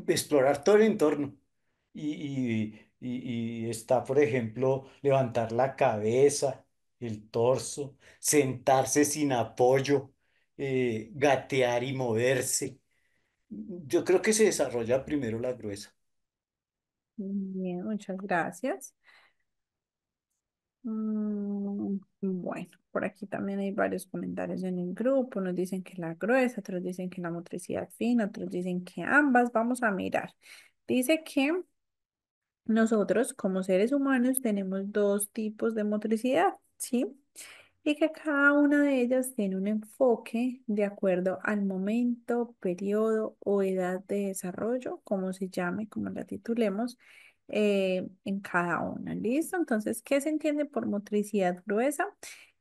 Speaker 3: explorar todo el entorno. Y está, por ejemplo, levantar la cabeza, el torso, sentarse sin apoyo, gatear y moverse. Yo creo que se desarrolla primero la gruesa.
Speaker 1: Bien, muchas gracias. Bueno, por aquí también hay varios comentarios en el grupo. Nos dicen que la gruesa, otros dicen que la motricidad fina, otros dicen que ambas. Vamos a mirar. Dice que nosotros como seres humanos tenemos dos tipos de motricidad, ¿sí? Y que cada una de ellas tiene un enfoque de acuerdo al momento, periodo o edad de desarrollo, como se llame, como la titulemos, en cada una. ¿Listo? Entonces, ¿qué se entiende por motricidad gruesa?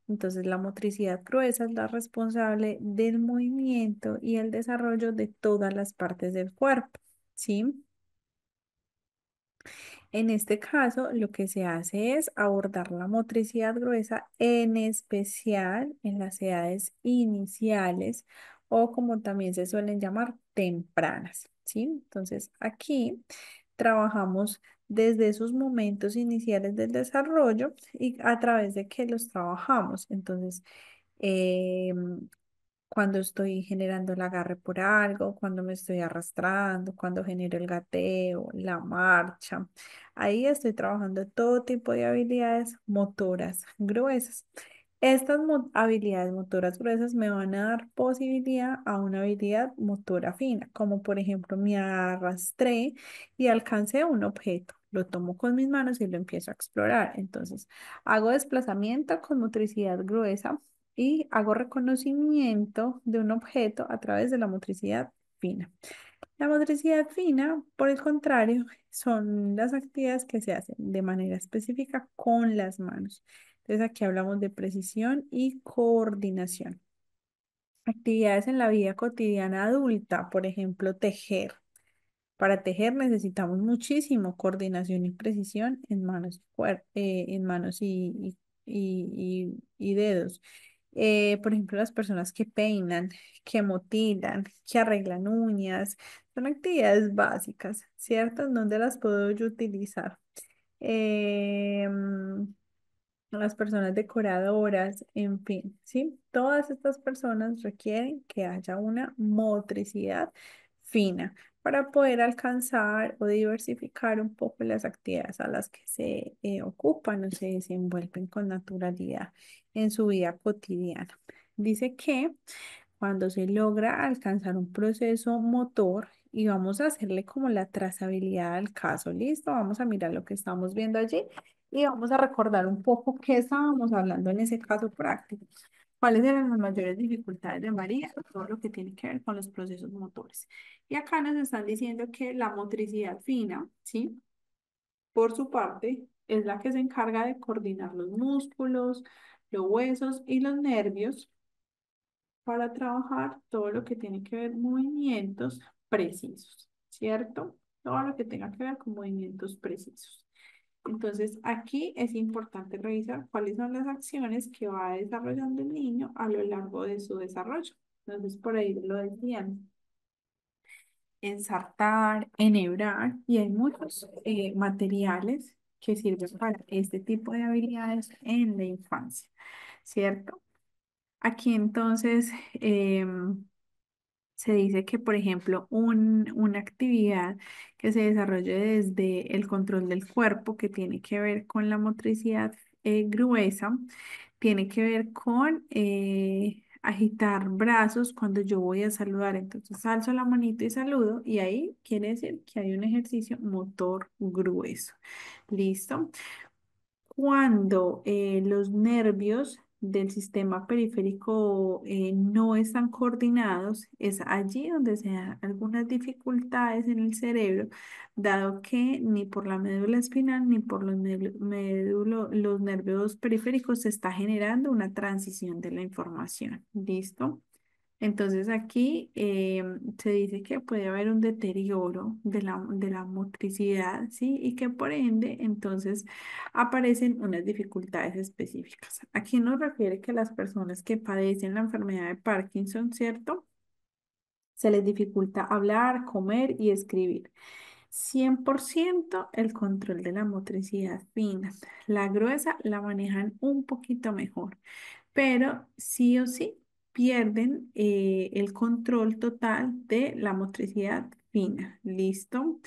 Speaker 1: Entonces, la motricidad gruesa es la responsable del movimiento y el desarrollo de todas las partes del cuerpo, ¿sí? En este caso, lo que se hace es abordar la motricidad gruesa, en especial en las edades iniciales o como también se suelen llamar tempranas, ¿sí? Entonces, aquí trabajamos desde esos momentos iniciales del desarrollo y a través de que los trabajamos. Entonces, em, cuando estoy generando el agarre por algo, cuando me estoy arrastrando, cuando genero el gateo, la marcha. Ahí estoy trabajando todo tipo de habilidades motoras gruesas. Estas habilidades motoras gruesas me van a dar posibilidad a una habilidad motora fina, como por ejemplo me arrastré y alcancé un objeto. Lo tomo con mis manos y lo empiezo a explorar. Entonces, hago desplazamiento con motricidad gruesa y hago reconocimiento de un objeto a través de la motricidad fina. La motricidad fina, por el contrario, son las actividades que se hacen de manera específica con las manos. Entonces aquí hablamos de precisión y coordinación. Actividades en la vida cotidiana adulta, por ejemplo, tejer. Para tejer necesitamos muchísimo coordinación y precisión en manos, en manos y dedos. Por ejemplo, las personas que peinan, que motilan, que arreglan uñas, son actividades básicas, ¿cierto? ¿En dónde las puedo yo utilizar? Em, las personas decoradoras, en fin, ¿sí? Todas estas personas requieren que haya una motricidad fina para poder alcanzar o diversificar un poco las actividades a las que se ocupan o se desenvuelven con naturalidad en su vida cotidiana. Dice que cuando se logra alcanzar un proceso motor y vamos a hacerle como la trazabilidad al caso, ¿listo? Vamos a mirar lo que estamos viendo allí y vamos a recordar un poco qué estábamos hablando en ese caso práctico. ¿Cuáles eran las mayores dificultades de María? Todo lo que tiene que ver con los procesos motores. Y acá nos están diciendo que la motricidad fina, ¿sí? Por su parte, es la que se encarga de coordinar los músculos, los huesos y los nervios para trabajar todo lo que tiene que ver movimientos precisos, ¿cierto? Todo lo que tenga que ver con movimientos precisos. Entonces, aquí es importante revisar cuáles son las acciones que va desarrollando el niño a lo largo de su desarrollo. Entonces, por ahí lo decían, ensartar, enhebrar, y hay muchos materiales que sirven para este tipo de habilidades en la infancia, ¿cierto? Aquí entonces se dice que, por ejemplo, una actividad que se desarrolle desde el control del cuerpo, que tiene que ver con la motricidad gruesa, tiene que ver con agitar brazos cuando yo voy a saludar. Entonces, alzo la manito y saludo, y ahí quiere decir que hay un ejercicio motor grueso. ¿Listo? Cuando los nervios del sistema periférico no están coordinados, es allí donde se dan algunas dificultades en el cerebro, dado que ni por la médula espinal ni por los nervios periféricos se está generando una transición de la información. ¿Listo? Entonces aquí se dice que puede haber un deterioro de la motricidad, ¿sí? Y que por ende entonces aparecen unas dificultades específicas. Aquí nos refiere que las personas que padecen la enfermedad de Parkinson, ¿cierto? Se les dificulta hablar, comer y escribir. 100% el control de la motricidad fina. La gruesa la manejan un poquito mejor, pero sí o sí pierden el control total de la motricidad fina. ¿Listo?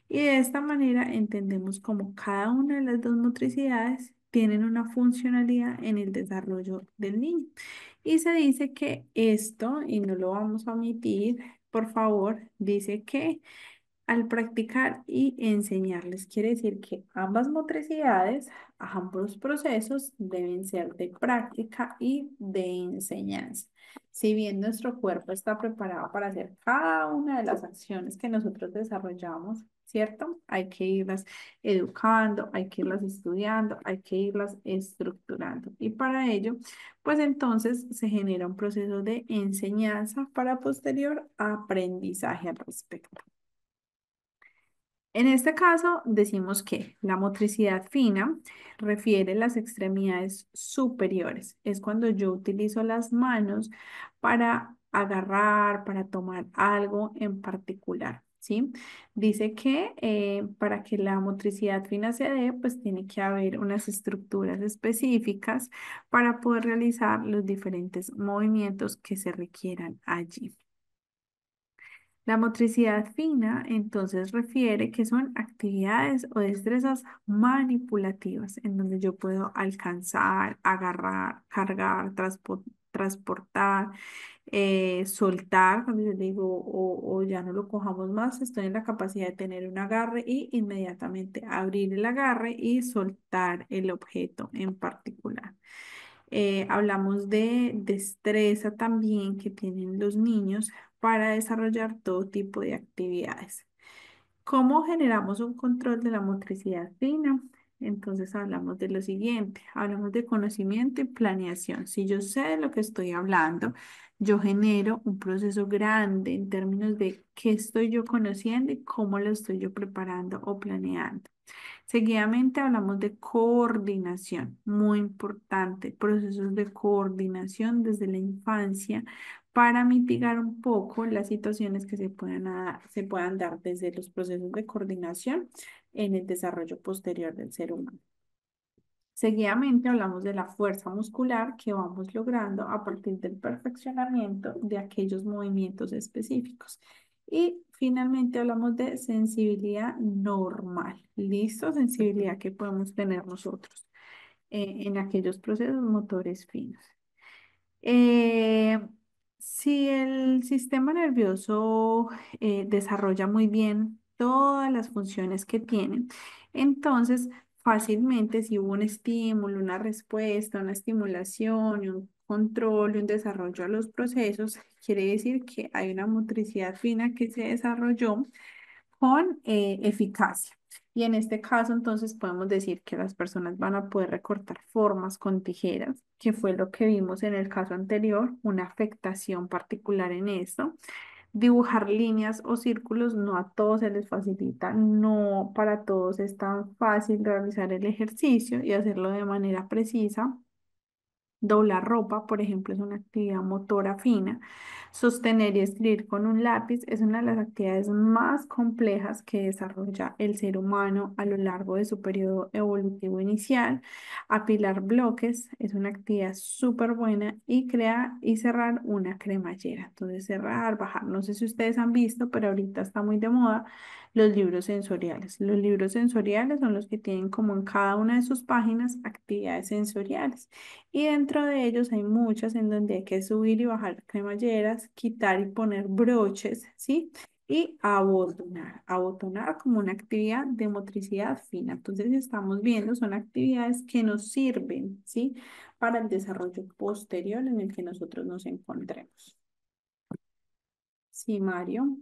Speaker 1: Y de esta manera entendemos cómo cada una de las dos motricidades tienen una funcionalidad en el desarrollo del niño. Y se dice que esto, y no lo vamos a omitir, por favor, dice que al practicar y enseñarles, quiere decir que ambas motricidades, ambos procesos deben ser de práctica y de enseñanza. Si bien nuestro cuerpo está preparado para hacer cada una de las acciones que nosotros desarrollamos, ¿cierto? Hay que irlas educando, hay que irlas estudiando, hay que irlas estructurando. Y para ello, pues entonces se genera un proceso de enseñanza para posterior aprendizaje al respecto. En este caso, decimos que la motricidad fina refiere a las extremidades superiores. Es cuando yo utilizo las manos para agarrar, para tomar algo en particular. ¿sí? Dice que para que la motricidad fina se dé, pues tiene que haber unas estructuras específicas para poder realizar los diferentes movimientos que se requieran allí. La motricidad fina entonces refiere que son actividades o destrezas manipulativas en donde yo puedo alcanzar, agarrar, cargar, transportar, soltar, cuando yo digo o ya no lo cojamos más, estoy en la capacidad de tener un agarre y inmediatamente abrir el agarre y soltar el objeto en particular. Hablamos de destreza también que tienen los niños para desarrollar todo tipo de actividades. ¿Cómo generamos un control de la motricidad fina? Entonces hablamos de lo siguiente, hablamos de conocimiento y planeación. Si yo sé de lo que estoy hablando, yo genero un proceso grande en términos de qué estoy yo conociendo y cómo lo estoy yo preparando o planeando. Seguidamente hablamos de coordinación, muy importante, procesos de coordinación desde la infancia para mitigar un poco las situaciones que se puedan dar desde los procesos de coordinación en el desarrollo posterior del ser humano. Seguidamente hablamos de la fuerza muscular que vamos logrando a partir del perfeccionamiento de aquellos movimientos específicos. Y finalmente hablamos de sensibilidad normal. ¿Listo? Sensibilidad que podemos tener nosotros en aquellos procesos motores finos. Eh, si el sistema nervioso desarrolla muy bien todas las funciones que tiene, entonces fácilmente si hubo un estímulo, una respuesta, una estimulación, un control y un desarrollo a los procesos, quiere decir que hay una motricidad fina que se desarrolló con eficacia. Y en este caso, entonces, podemos decir que las personas van a poder recortar formas con tijeras, que fue lo que vimos en el caso anterior, una afectación particular en esto. Dibujar líneas o círculos, no a todos se les facilita, no para todos es tan fácil realizar el ejercicio y hacerlo de manera precisa. Doblar ropa, por ejemplo, es una actividad motora fina. Sostener y escribir con un lápiz es una de las actividades más complejas que desarrolla el ser humano a lo largo de su periodo evolutivo inicial. Apilar bloques es una actividad súper buena y crear y cerrar una cremallera. Entonces, cerrar, bajar. No sé si ustedes han visto, pero ahorita está muy de moda los libros sensoriales. Los libros sensoriales son los que tienen como en cada una de sus páginas actividades sensoriales. Y dentro de ellos hay muchas en donde hay que subir y bajar cremalleras, quitar y poner broches, ¿sí? Y abotonar, abotonar como una actividad de motricidad fina. Entonces, estamos viendo, son actividades que nos sirven, ¿sí? Para el desarrollo posterior en el que nosotros nos encontremos. Sí, Mario.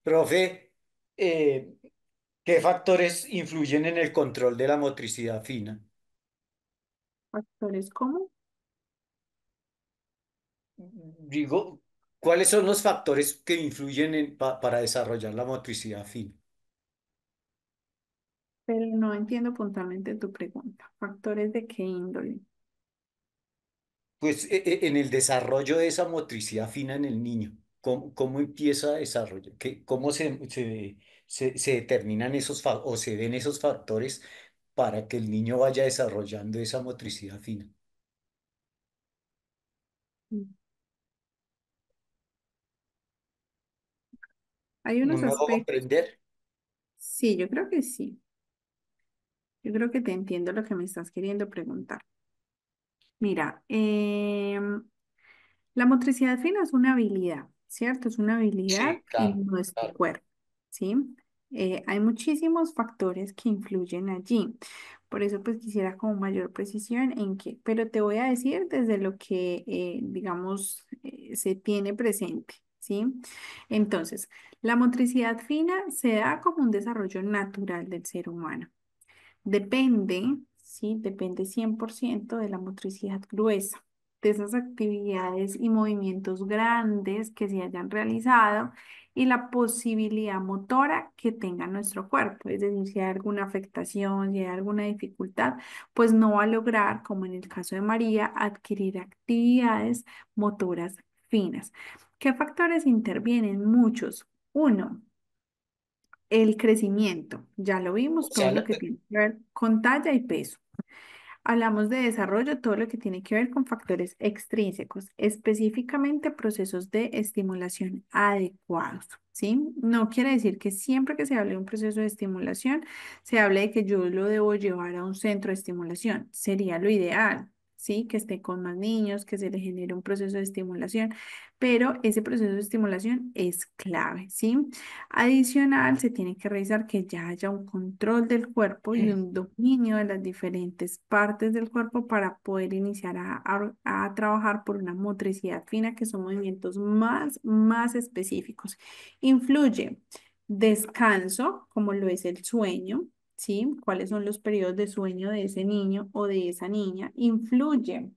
Speaker 3: Profe, eh, ¿qué factores influyen en el control de la motricidad fina?
Speaker 1: Factores como,
Speaker 3: Digo, ¿cuáles son los factores que influyen para desarrollar la motricidad fina?
Speaker 1: pero no entiendo puntualmente tu pregunta. ¿Factores de qué índole?
Speaker 3: Pues en el desarrollo de esa motricidad fina en el niño, ¿cómo empieza a desarrollar? ¿Cómo se determinan o se ven esos factores para que el niño vaya desarrollando esa motricidad fina?
Speaker 1: Mm. Hay
Speaker 3: ¿No
Speaker 1: unos
Speaker 3: me hago
Speaker 1: aspectos,
Speaker 3: comprender?
Speaker 1: sí, yo creo que sí. Yo creo que te entiendo lo que me estás queriendo preguntar. Mira, la motricidad fina es una habilidad, ¿cierto? Es una habilidad
Speaker 3: Sí, claro,
Speaker 1: en nuestro
Speaker 3: claro.
Speaker 1: cuerpo, ¿sí? Hay muchísimos factores que influyen allí. Por eso, pues quisiera con mayor precisión en qué, pero te voy a decir desde lo que, digamos, se tiene presente, ¿sí? Entonces, la motricidad fina se da como un desarrollo natural del ser humano. Depende, ¿sí? Depende 100% de la motricidad gruesa. de esas actividades y movimientos grandes que se hayan realizado y la posibilidad motora que tenga nuestro cuerpo. Es decir, si hay alguna afectación, si hay alguna dificultad, pues no va a lograr, como en el caso de María, adquirir actividades motoras finas. ¿Qué factores intervienen? Muchos. Uno, el crecimiento. Ya lo
Speaker 3: O
Speaker 1: vimos, todo
Speaker 3: sea,
Speaker 1: lo que tiene que ver con talla y peso. Hablamos de desarrollo, todo lo que tiene que ver con factores extrínsecos, específicamente procesos de estimulación adecuados, ¿sí? No quiere decir que siempre que se hable de un proceso de estimulación, se hable de que yo lo debo llevar a un centro de estimulación. Sería lo ideal, ¿sí? Que esté con más niños, que se le genere un proceso de estimulación, pero ese proceso de estimulación es clave, ¿sí? Adicional, se tiene que revisar que ya haya un control del cuerpo y un dominio de las diferentes partes del cuerpo para poder iniciar a trabajar por una motricidad fina, que son movimientos más específicos. Influye descanso, como lo es el sueño, ¿sí? ¿Cuáles son los periodos de sueño de ese niño o de esa niña? Influye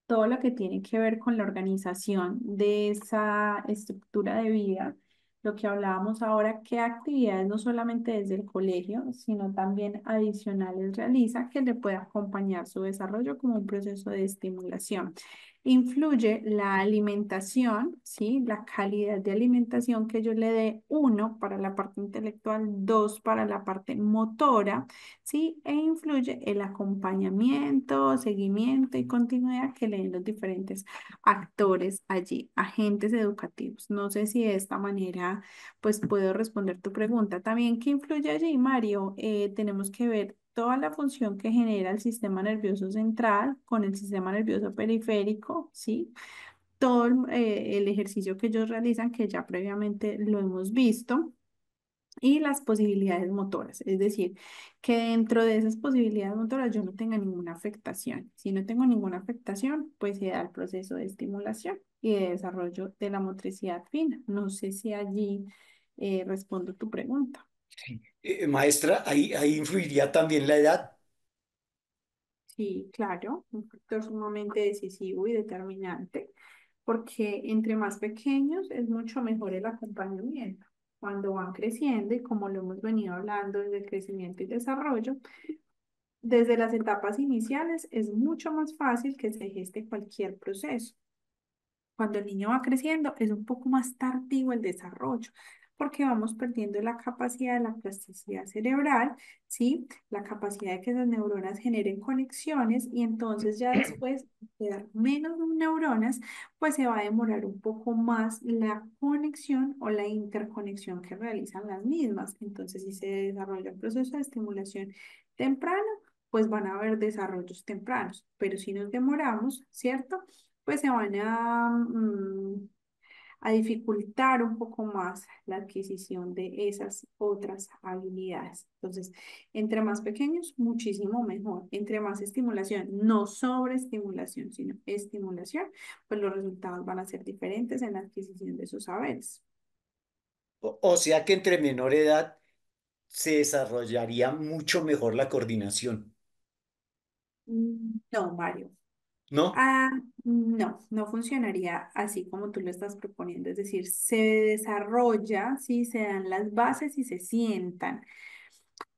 Speaker 1: todo lo que tiene que ver con la organización de esa estructura de vida, lo que hablábamos ahora, qué actividades no solamente desde el colegio, sino también adicionales realiza que le pueda acompañar su desarrollo como un proceso de estimulación. Influye la alimentación, ¿sí? La calidad de alimentación que yo le dé, uno, para la parte intelectual, dos, para la parte motora, ¿sí? E influye el acompañamiento, seguimiento y continuidad que le den los diferentes actores allí, agentes educativos. No sé si de esta manera pues puedo responder tu pregunta. También, ¿qué influye allí, Mario? Tenemos que ver toda la función que genera el sistema nervioso central con el sistema nervioso periférico, ¿sí? Todo el ejercicio que ellos realizan, que ya previamente lo hemos visto y las posibilidades motoras, es decir, que dentro de esas posibilidades motoras yo no tenga ninguna afectación. Si no tengo ninguna afectación, pues se da el proceso de estimulación y de desarrollo de la motricidad fina. No sé si allí respondo tu pregunta.
Speaker 3: maestra, ahí influiría también la edad.
Speaker 1: Sí, claro, un factor sumamente decisivo y determinante, porque entre más pequeños es mucho mejor el acompañamiento. Cuando van creciendo y como lo hemos venido hablando desde el crecimiento y desarrollo, desde las etapas iniciales es mucho más fácil que se geste cualquier proceso. Cuando el niño va creciendo es un poco más tardío el desarrollo, porque vamos perdiendo la capacidad de la plasticidad cerebral, ¿sí? La capacidad de que esas neuronas generen conexiones y entonces ya después de dar menos neuronas, pues se va a demorar un poco más la conexión o la interconexión que realizan las mismas. Entonces, si se desarrolla un proceso de estimulación temprano, pues van a haber desarrollos tempranos, pero si nos demoramos, ¿cierto? Pues se van a dificultar un poco más la adquisición de esas otras habilidades. Entonces, entre más pequeños, muchísimo mejor. Entre más estimulación, no sobreestimulación, sino estimulación, pues los resultados van a ser diferentes en la adquisición de esos saberes.
Speaker 3: O sea que entre menor edad se desarrollaría mucho mejor la coordinación,
Speaker 1: No, Mario.
Speaker 3: ¿no?
Speaker 1: Ah, no, no funcionaría así como tú lo estás proponiendo. Es decir, se desarrolla, sí, se dan las bases y se sientan.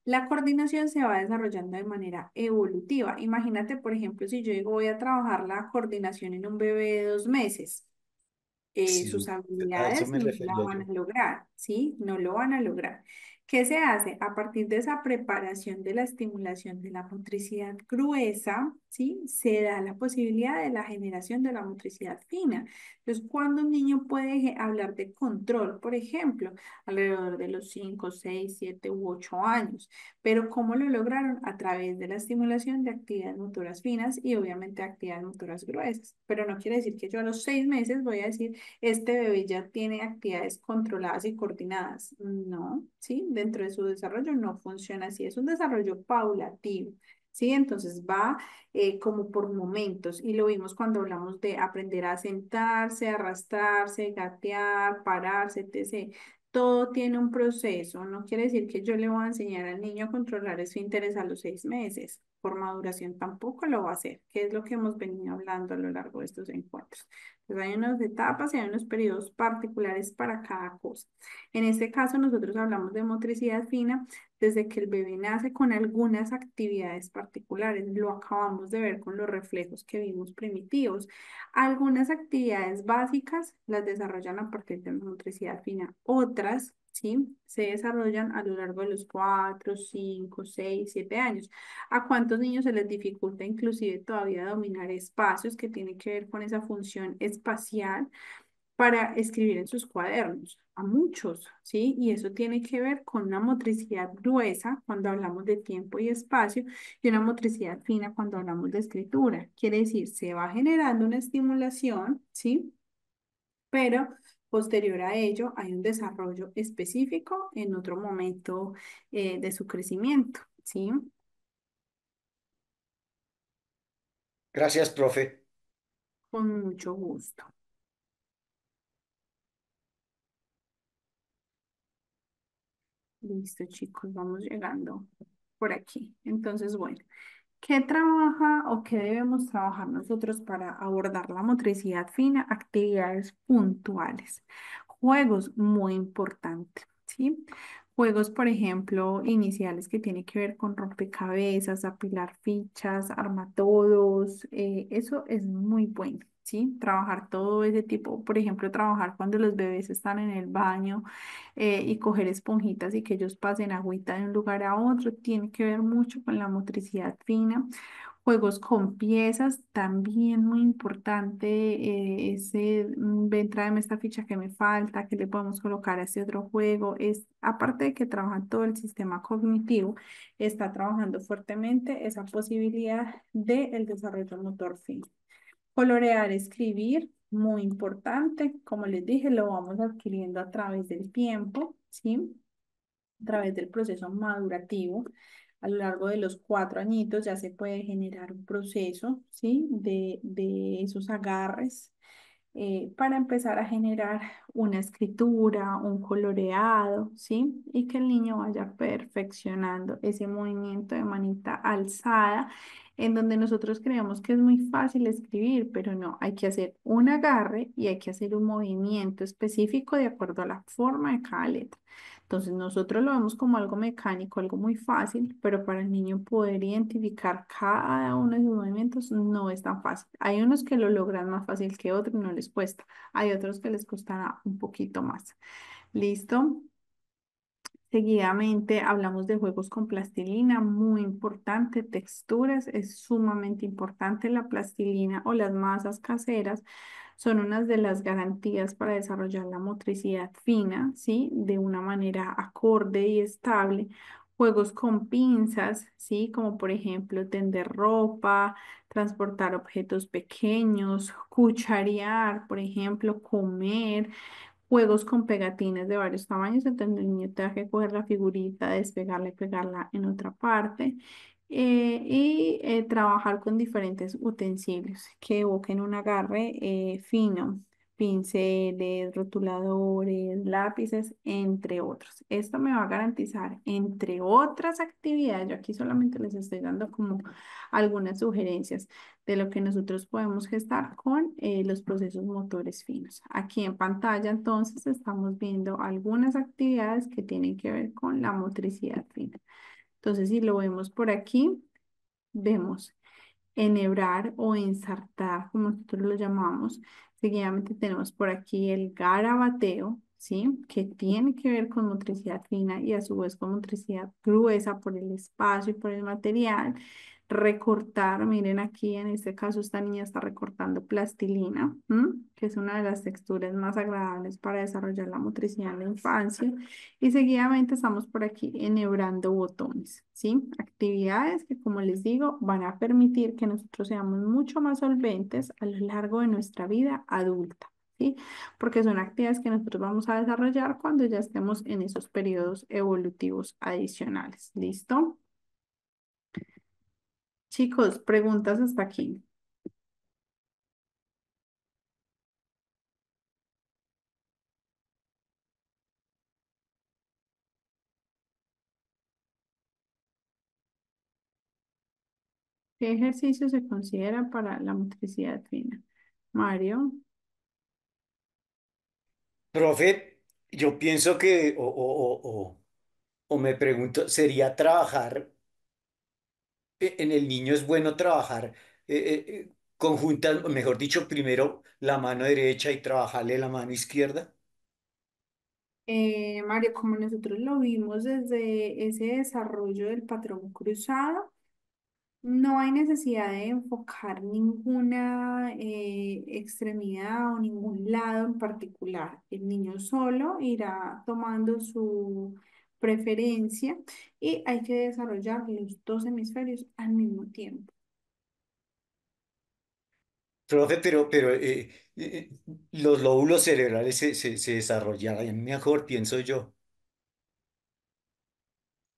Speaker 1: La coordinación se va desarrollando de manera evolutiva. Imagínate, por ejemplo, si yo digo voy a trabajar la coordinación en un bebé de 2 meses, sus
Speaker 3: Sí, a eso
Speaker 1: habilidades
Speaker 3: me
Speaker 1: no la
Speaker 3: refería
Speaker 1: van
Speaker 3: yo.
Speaker 1: a lograr, ¿sí? No lo van a lograr. ¿Qué se hace? A partir de esa preparación de la estimulación de la motricidad gruesa, ¿sí? Se da la posibilidad de la generación de la motricidad fina. Entonces, cuando un niño puede hablar de control, por ejemplo, alrededor de los 5, 6, 7 u 8 años, pero ¿cómo lo lograron? A través de la estimulación de actividades motoras finas y obviamente actividades motoras gruesas. Pero no quiere decir que yo a los 6 meses voy a decir este bebé ya tiene actividades controladas y coordinadas. No, ¿sí? Dentro de su desarrollo no funciona así, es un desarrollo paulatino. Sí, entonces va como por momentos y lo vimos cuando hablamos de aprender a sentarse, arrastrarse, gatear, pararse, etc. todo tiene un proceso. No quiere decir que yo le voy a enseñar al niño a controlar esfínteres a los 6 meses. Por maduración tampoco lo va a hacer, que es lo que hemos venido hablando a lo largo de estos encuentros. Entonces, hay unas etapas y hay unos periodos particulares para cada cosa. En este caso, nosotros hablamos de motricidad fina desde que el bebé nace con algunas actividades particulares. Lo acabamos de ver con los reflejos que vimos primitivos. Algunas actividades básicas las desarrollan a partir de la motricidad fina. Otras, ¿sí? Se desarrollan a lo largo de los 4, 5, 6, 7 años. ¿A cuántos niños se les dificulta inclusive todavía dominar espacios que tienen que ver con esa función espacial para escribir en sus cuadernos? A muchos, ¿sí? Y eso tiene que ver con una motricidad gruesa cuando hablamos de tiempo y espacio y una motricidad fina cuando hablamos de escritura. Quiere decir, se va generando una estimulación, ¿sí? Pero posterior a ello hay un desarrollo específico en otro momento de su crecimiento, ¿sí?
Speaker 3: Gracias, profe.
Speaker 1: Con mucho gusto. Listo, chicos, vamos llegando por aquí. Entonces, bueno, ¿qué trabaja o qué debemos trabajar nosotros para abordar la motricidad fina? Actividades puntuales. Juegos, muy importante, ¿sí? Juegos, por ejemplo, iniciales que tienen que ver con rompecabezas, apilar fichas, armatodos, eso es muy bueno, ¿sí? Trabajar todo ese tipo, por ejemplo, trabajar cuando los bebés están en el baño y coger esponjitas y que ellos pasen agüita de un lugar a otro, tiene que ver mucho con la motricidad fina. Juegos con piezas, también muy importante, ese, ven, tráeme esta ficha que me falta, que le podemos colocar a este otro juego. Es, aparte de que trabaja todo el sistema cognitivo, está trabajando fuertemente esa posibilidad del desarrollo motor fino. Colorear, escribir, muy importante. Como les dije, lo vamos adquiriendo a través del tiempo, ¿sí? A través del proceso madurativo. A lo largo de los 4 añitos ya se puede generar un proceso, ¿sí? De esos agarres para empezar a generar una escritura, un coloreado, ¿sí? Y que el niño vaya perfeccionando ese movimiento de manita alzada, en donde nosotros creemos que es muy fácil escribir, pero no, hay que hacer un agarre y hay que hacer un movimiento específico de acuerdo a la forma de cada letra. Entonces nosotros lo vemos como algo mecánico, algo muy fácil, pero para el niño poder identificar cada uno de sus movimientos no es tan fácil. Hay unos que lo logran más fácil que otros, no les cuesta. Hay otros que les costará un poquito más. ¿Listo? Seguidamente hablamos de juegos con plastilina, muy importante, texturas, es sumamente importante la plastilina o las masas caseras, son unas de las garantías para desarrollar la motricidad fina, ¿sí? De una manera acorde y estable. Juegos con pinzas, ¿sí? Como por ejemplo tender ropa, transportar objetos pequeños, cucharear, por ejemplo, comer. Juegos con pegatines de varios tamaños, entonces el niño tenga que coger la figurita, despegarla y pegarla en otra parte. Trabajar con diferentes utensilios que evoquen un agarre fino, pinceles, rotuladores, lápices, entre otros. Esto me va a garantizar, entre otras actividades, yo aquí solamente les estoy dando como algunas sugerencias de lo que nosotros podemos gestar con los procesos motores finos. Aquí en pantalla entonces estamos viendo algunas actividades que tienen que ver con la motricidad fina. Entonces, si lo vemos por aquí, vemos enhebrar o ensartar, como nosotros lo llamamos. Seguidamente tenemos por aquí el garabateo, ¿sí? Que tiene que ver con motricidad fina y a su vez con motricidad gruesa por el espacio y por el material. Recortar, miren aquí, en este caso esta niña está recortando plastilina, que es una de las texturas más agradables para desarrollar la motricidad en la infancia. Y seguidamente estamos por aquí enhebrando botones, ¿sí? Actividades que, como les digo, van a permitir que nosotros seamos mucho más solventes a lo largo de nuestra vida adulta, ¿sí? Porque son actividades que nosotros vamos a desarrollar cuando ya estemos en esos periodos evolutivos adicionales. ¿Listo? Chicos, preguntas hasta aquí. ¿Qué ejercicio se considera para la motricidad fina? Mario,
Speaker 3: Profe, yo pienso que, o me pregunto, ¿sería trabajar en el niño es bueno trabajar conjunta, mejor dicho, primero la mano derecha y trabajarle la mano izquierda?
Speaker 1: Mario, como nosotros lo vimos desde ese desarrollo del patrón cruzado, no hay necesidad de enfocar ninguna extremidad o ningún lado en particular. El niño solo irá tomando su preferencia y hay que desarrollar los dos hemisferios al mismo tiempo.
Speaker 3: Profe, pero los lóbulos cerebrales se desarrollarían mejor, pienso yo.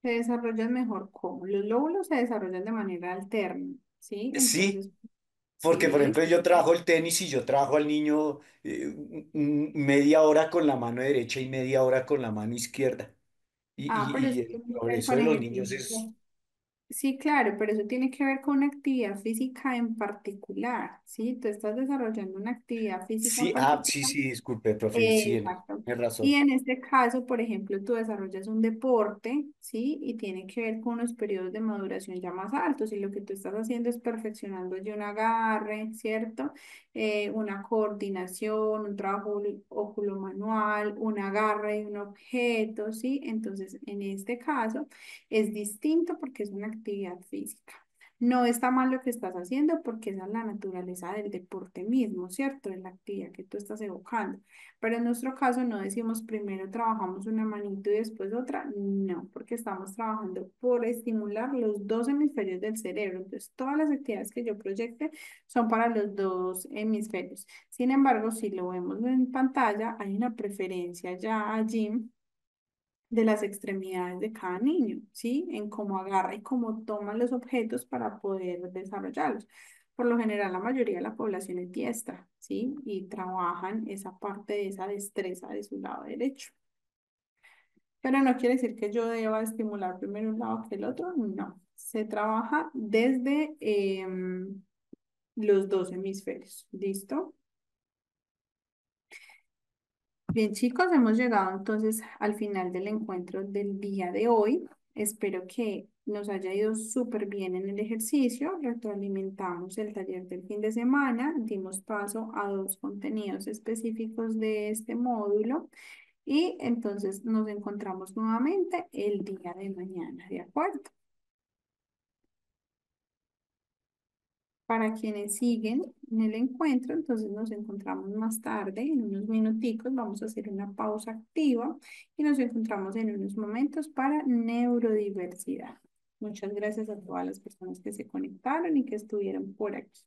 Speaker 1: Se desarrollan mejor como los lóbulos se desarrollan de manera alterna, ¿sí?
Speaker 3: Sí,
Speaker 1: Entonces,
Speaker 3: porque por
Speaker 1: sí.
Speaker 3: ejemplo yo trabajo el tenis y yo trabajo al niño media hora con la mano derecha y media hora con la mano izquierda.
Speaker 1: Pero
Speaker 3: Y
Speaker 1: eso
Speaker 3: el
Speaker 1: tiene que ver
Speaker 3: progreso
Speaker 1: con
Speaker 3: de los niños es...
Speaker 1: ejercicio. Sí, claro, pero eso tiene que ver con una actividad física en particular, ¿sí? Tú estás desarrollando una actividad física en
Speaker 3: Sí, sí,
Speaker 1: particular.
Speaker 3: sí, disculpe, profe, sí,
Speaker 1: Exacto.
Speaker 3: tiene
Speaker 1: Y
Speaker 3: razón.
Speaker 1: en este caso, por ejemplo, tú desarrollas un deporte, ¿sí? Y tiene que ver con unos periodos de maduración ya más altos. Y lo que tú estás haciendo es perfeccionando ya un agarre, ¿cierto? Una coordinación, un trabajo oculomanual, un agarre de un objeto, ¿sí? Entonces, en este caso es distinto porque es una actividad física. No está mal lo que estás haciendo porque esa es la naturaleza del deporte mismo, ¿cierto? De la actividad que tú estás evocando. Pero en nuestro caso no decimos primero trabajamos una manito y después otra, no, porque estamos trabajando por estimular los dos hemisferios del cerebro. Entonces, todas las actividades que yo proyecte son para los dos hemisferios. Sin embargo, si lo vemos en pantalla, hay una preferencia ya allí de las extremidades de cada niño, ¿sí? En cómo agarra y cómo toma los objetos para poder desarrollarlos. Por lo general, la mayoría de la población es diestra, ¿sí? Y trabajan esa parte de esa destreza de su lado derecho. Pero no quiere decir que yo deba estimular primero un lado que el otro, no. Se trabaja desde los dos hemisferios, ¿listo? Bien, chicos, hemos llegado entonces al final del encuentro del día de hoy. Espero que nos haya ido súper bien en el ejercicio. Retroalimentamos el taller del fin de semana. Dimos paso a dos contenidos específicos de este módulo. Y entonces nos encontramos nuevamente el día de mañana, ¿de acuerdo? Para quienes siguen en el encuentro, entonces nos encontramos más tarde, en unos minuticos, vamos a hacer una pausa activa y nos encontramos en unos momentos para neurodiversidad. Muchas gracias a todas las personas que se conectaron y que estuvieron por aquí.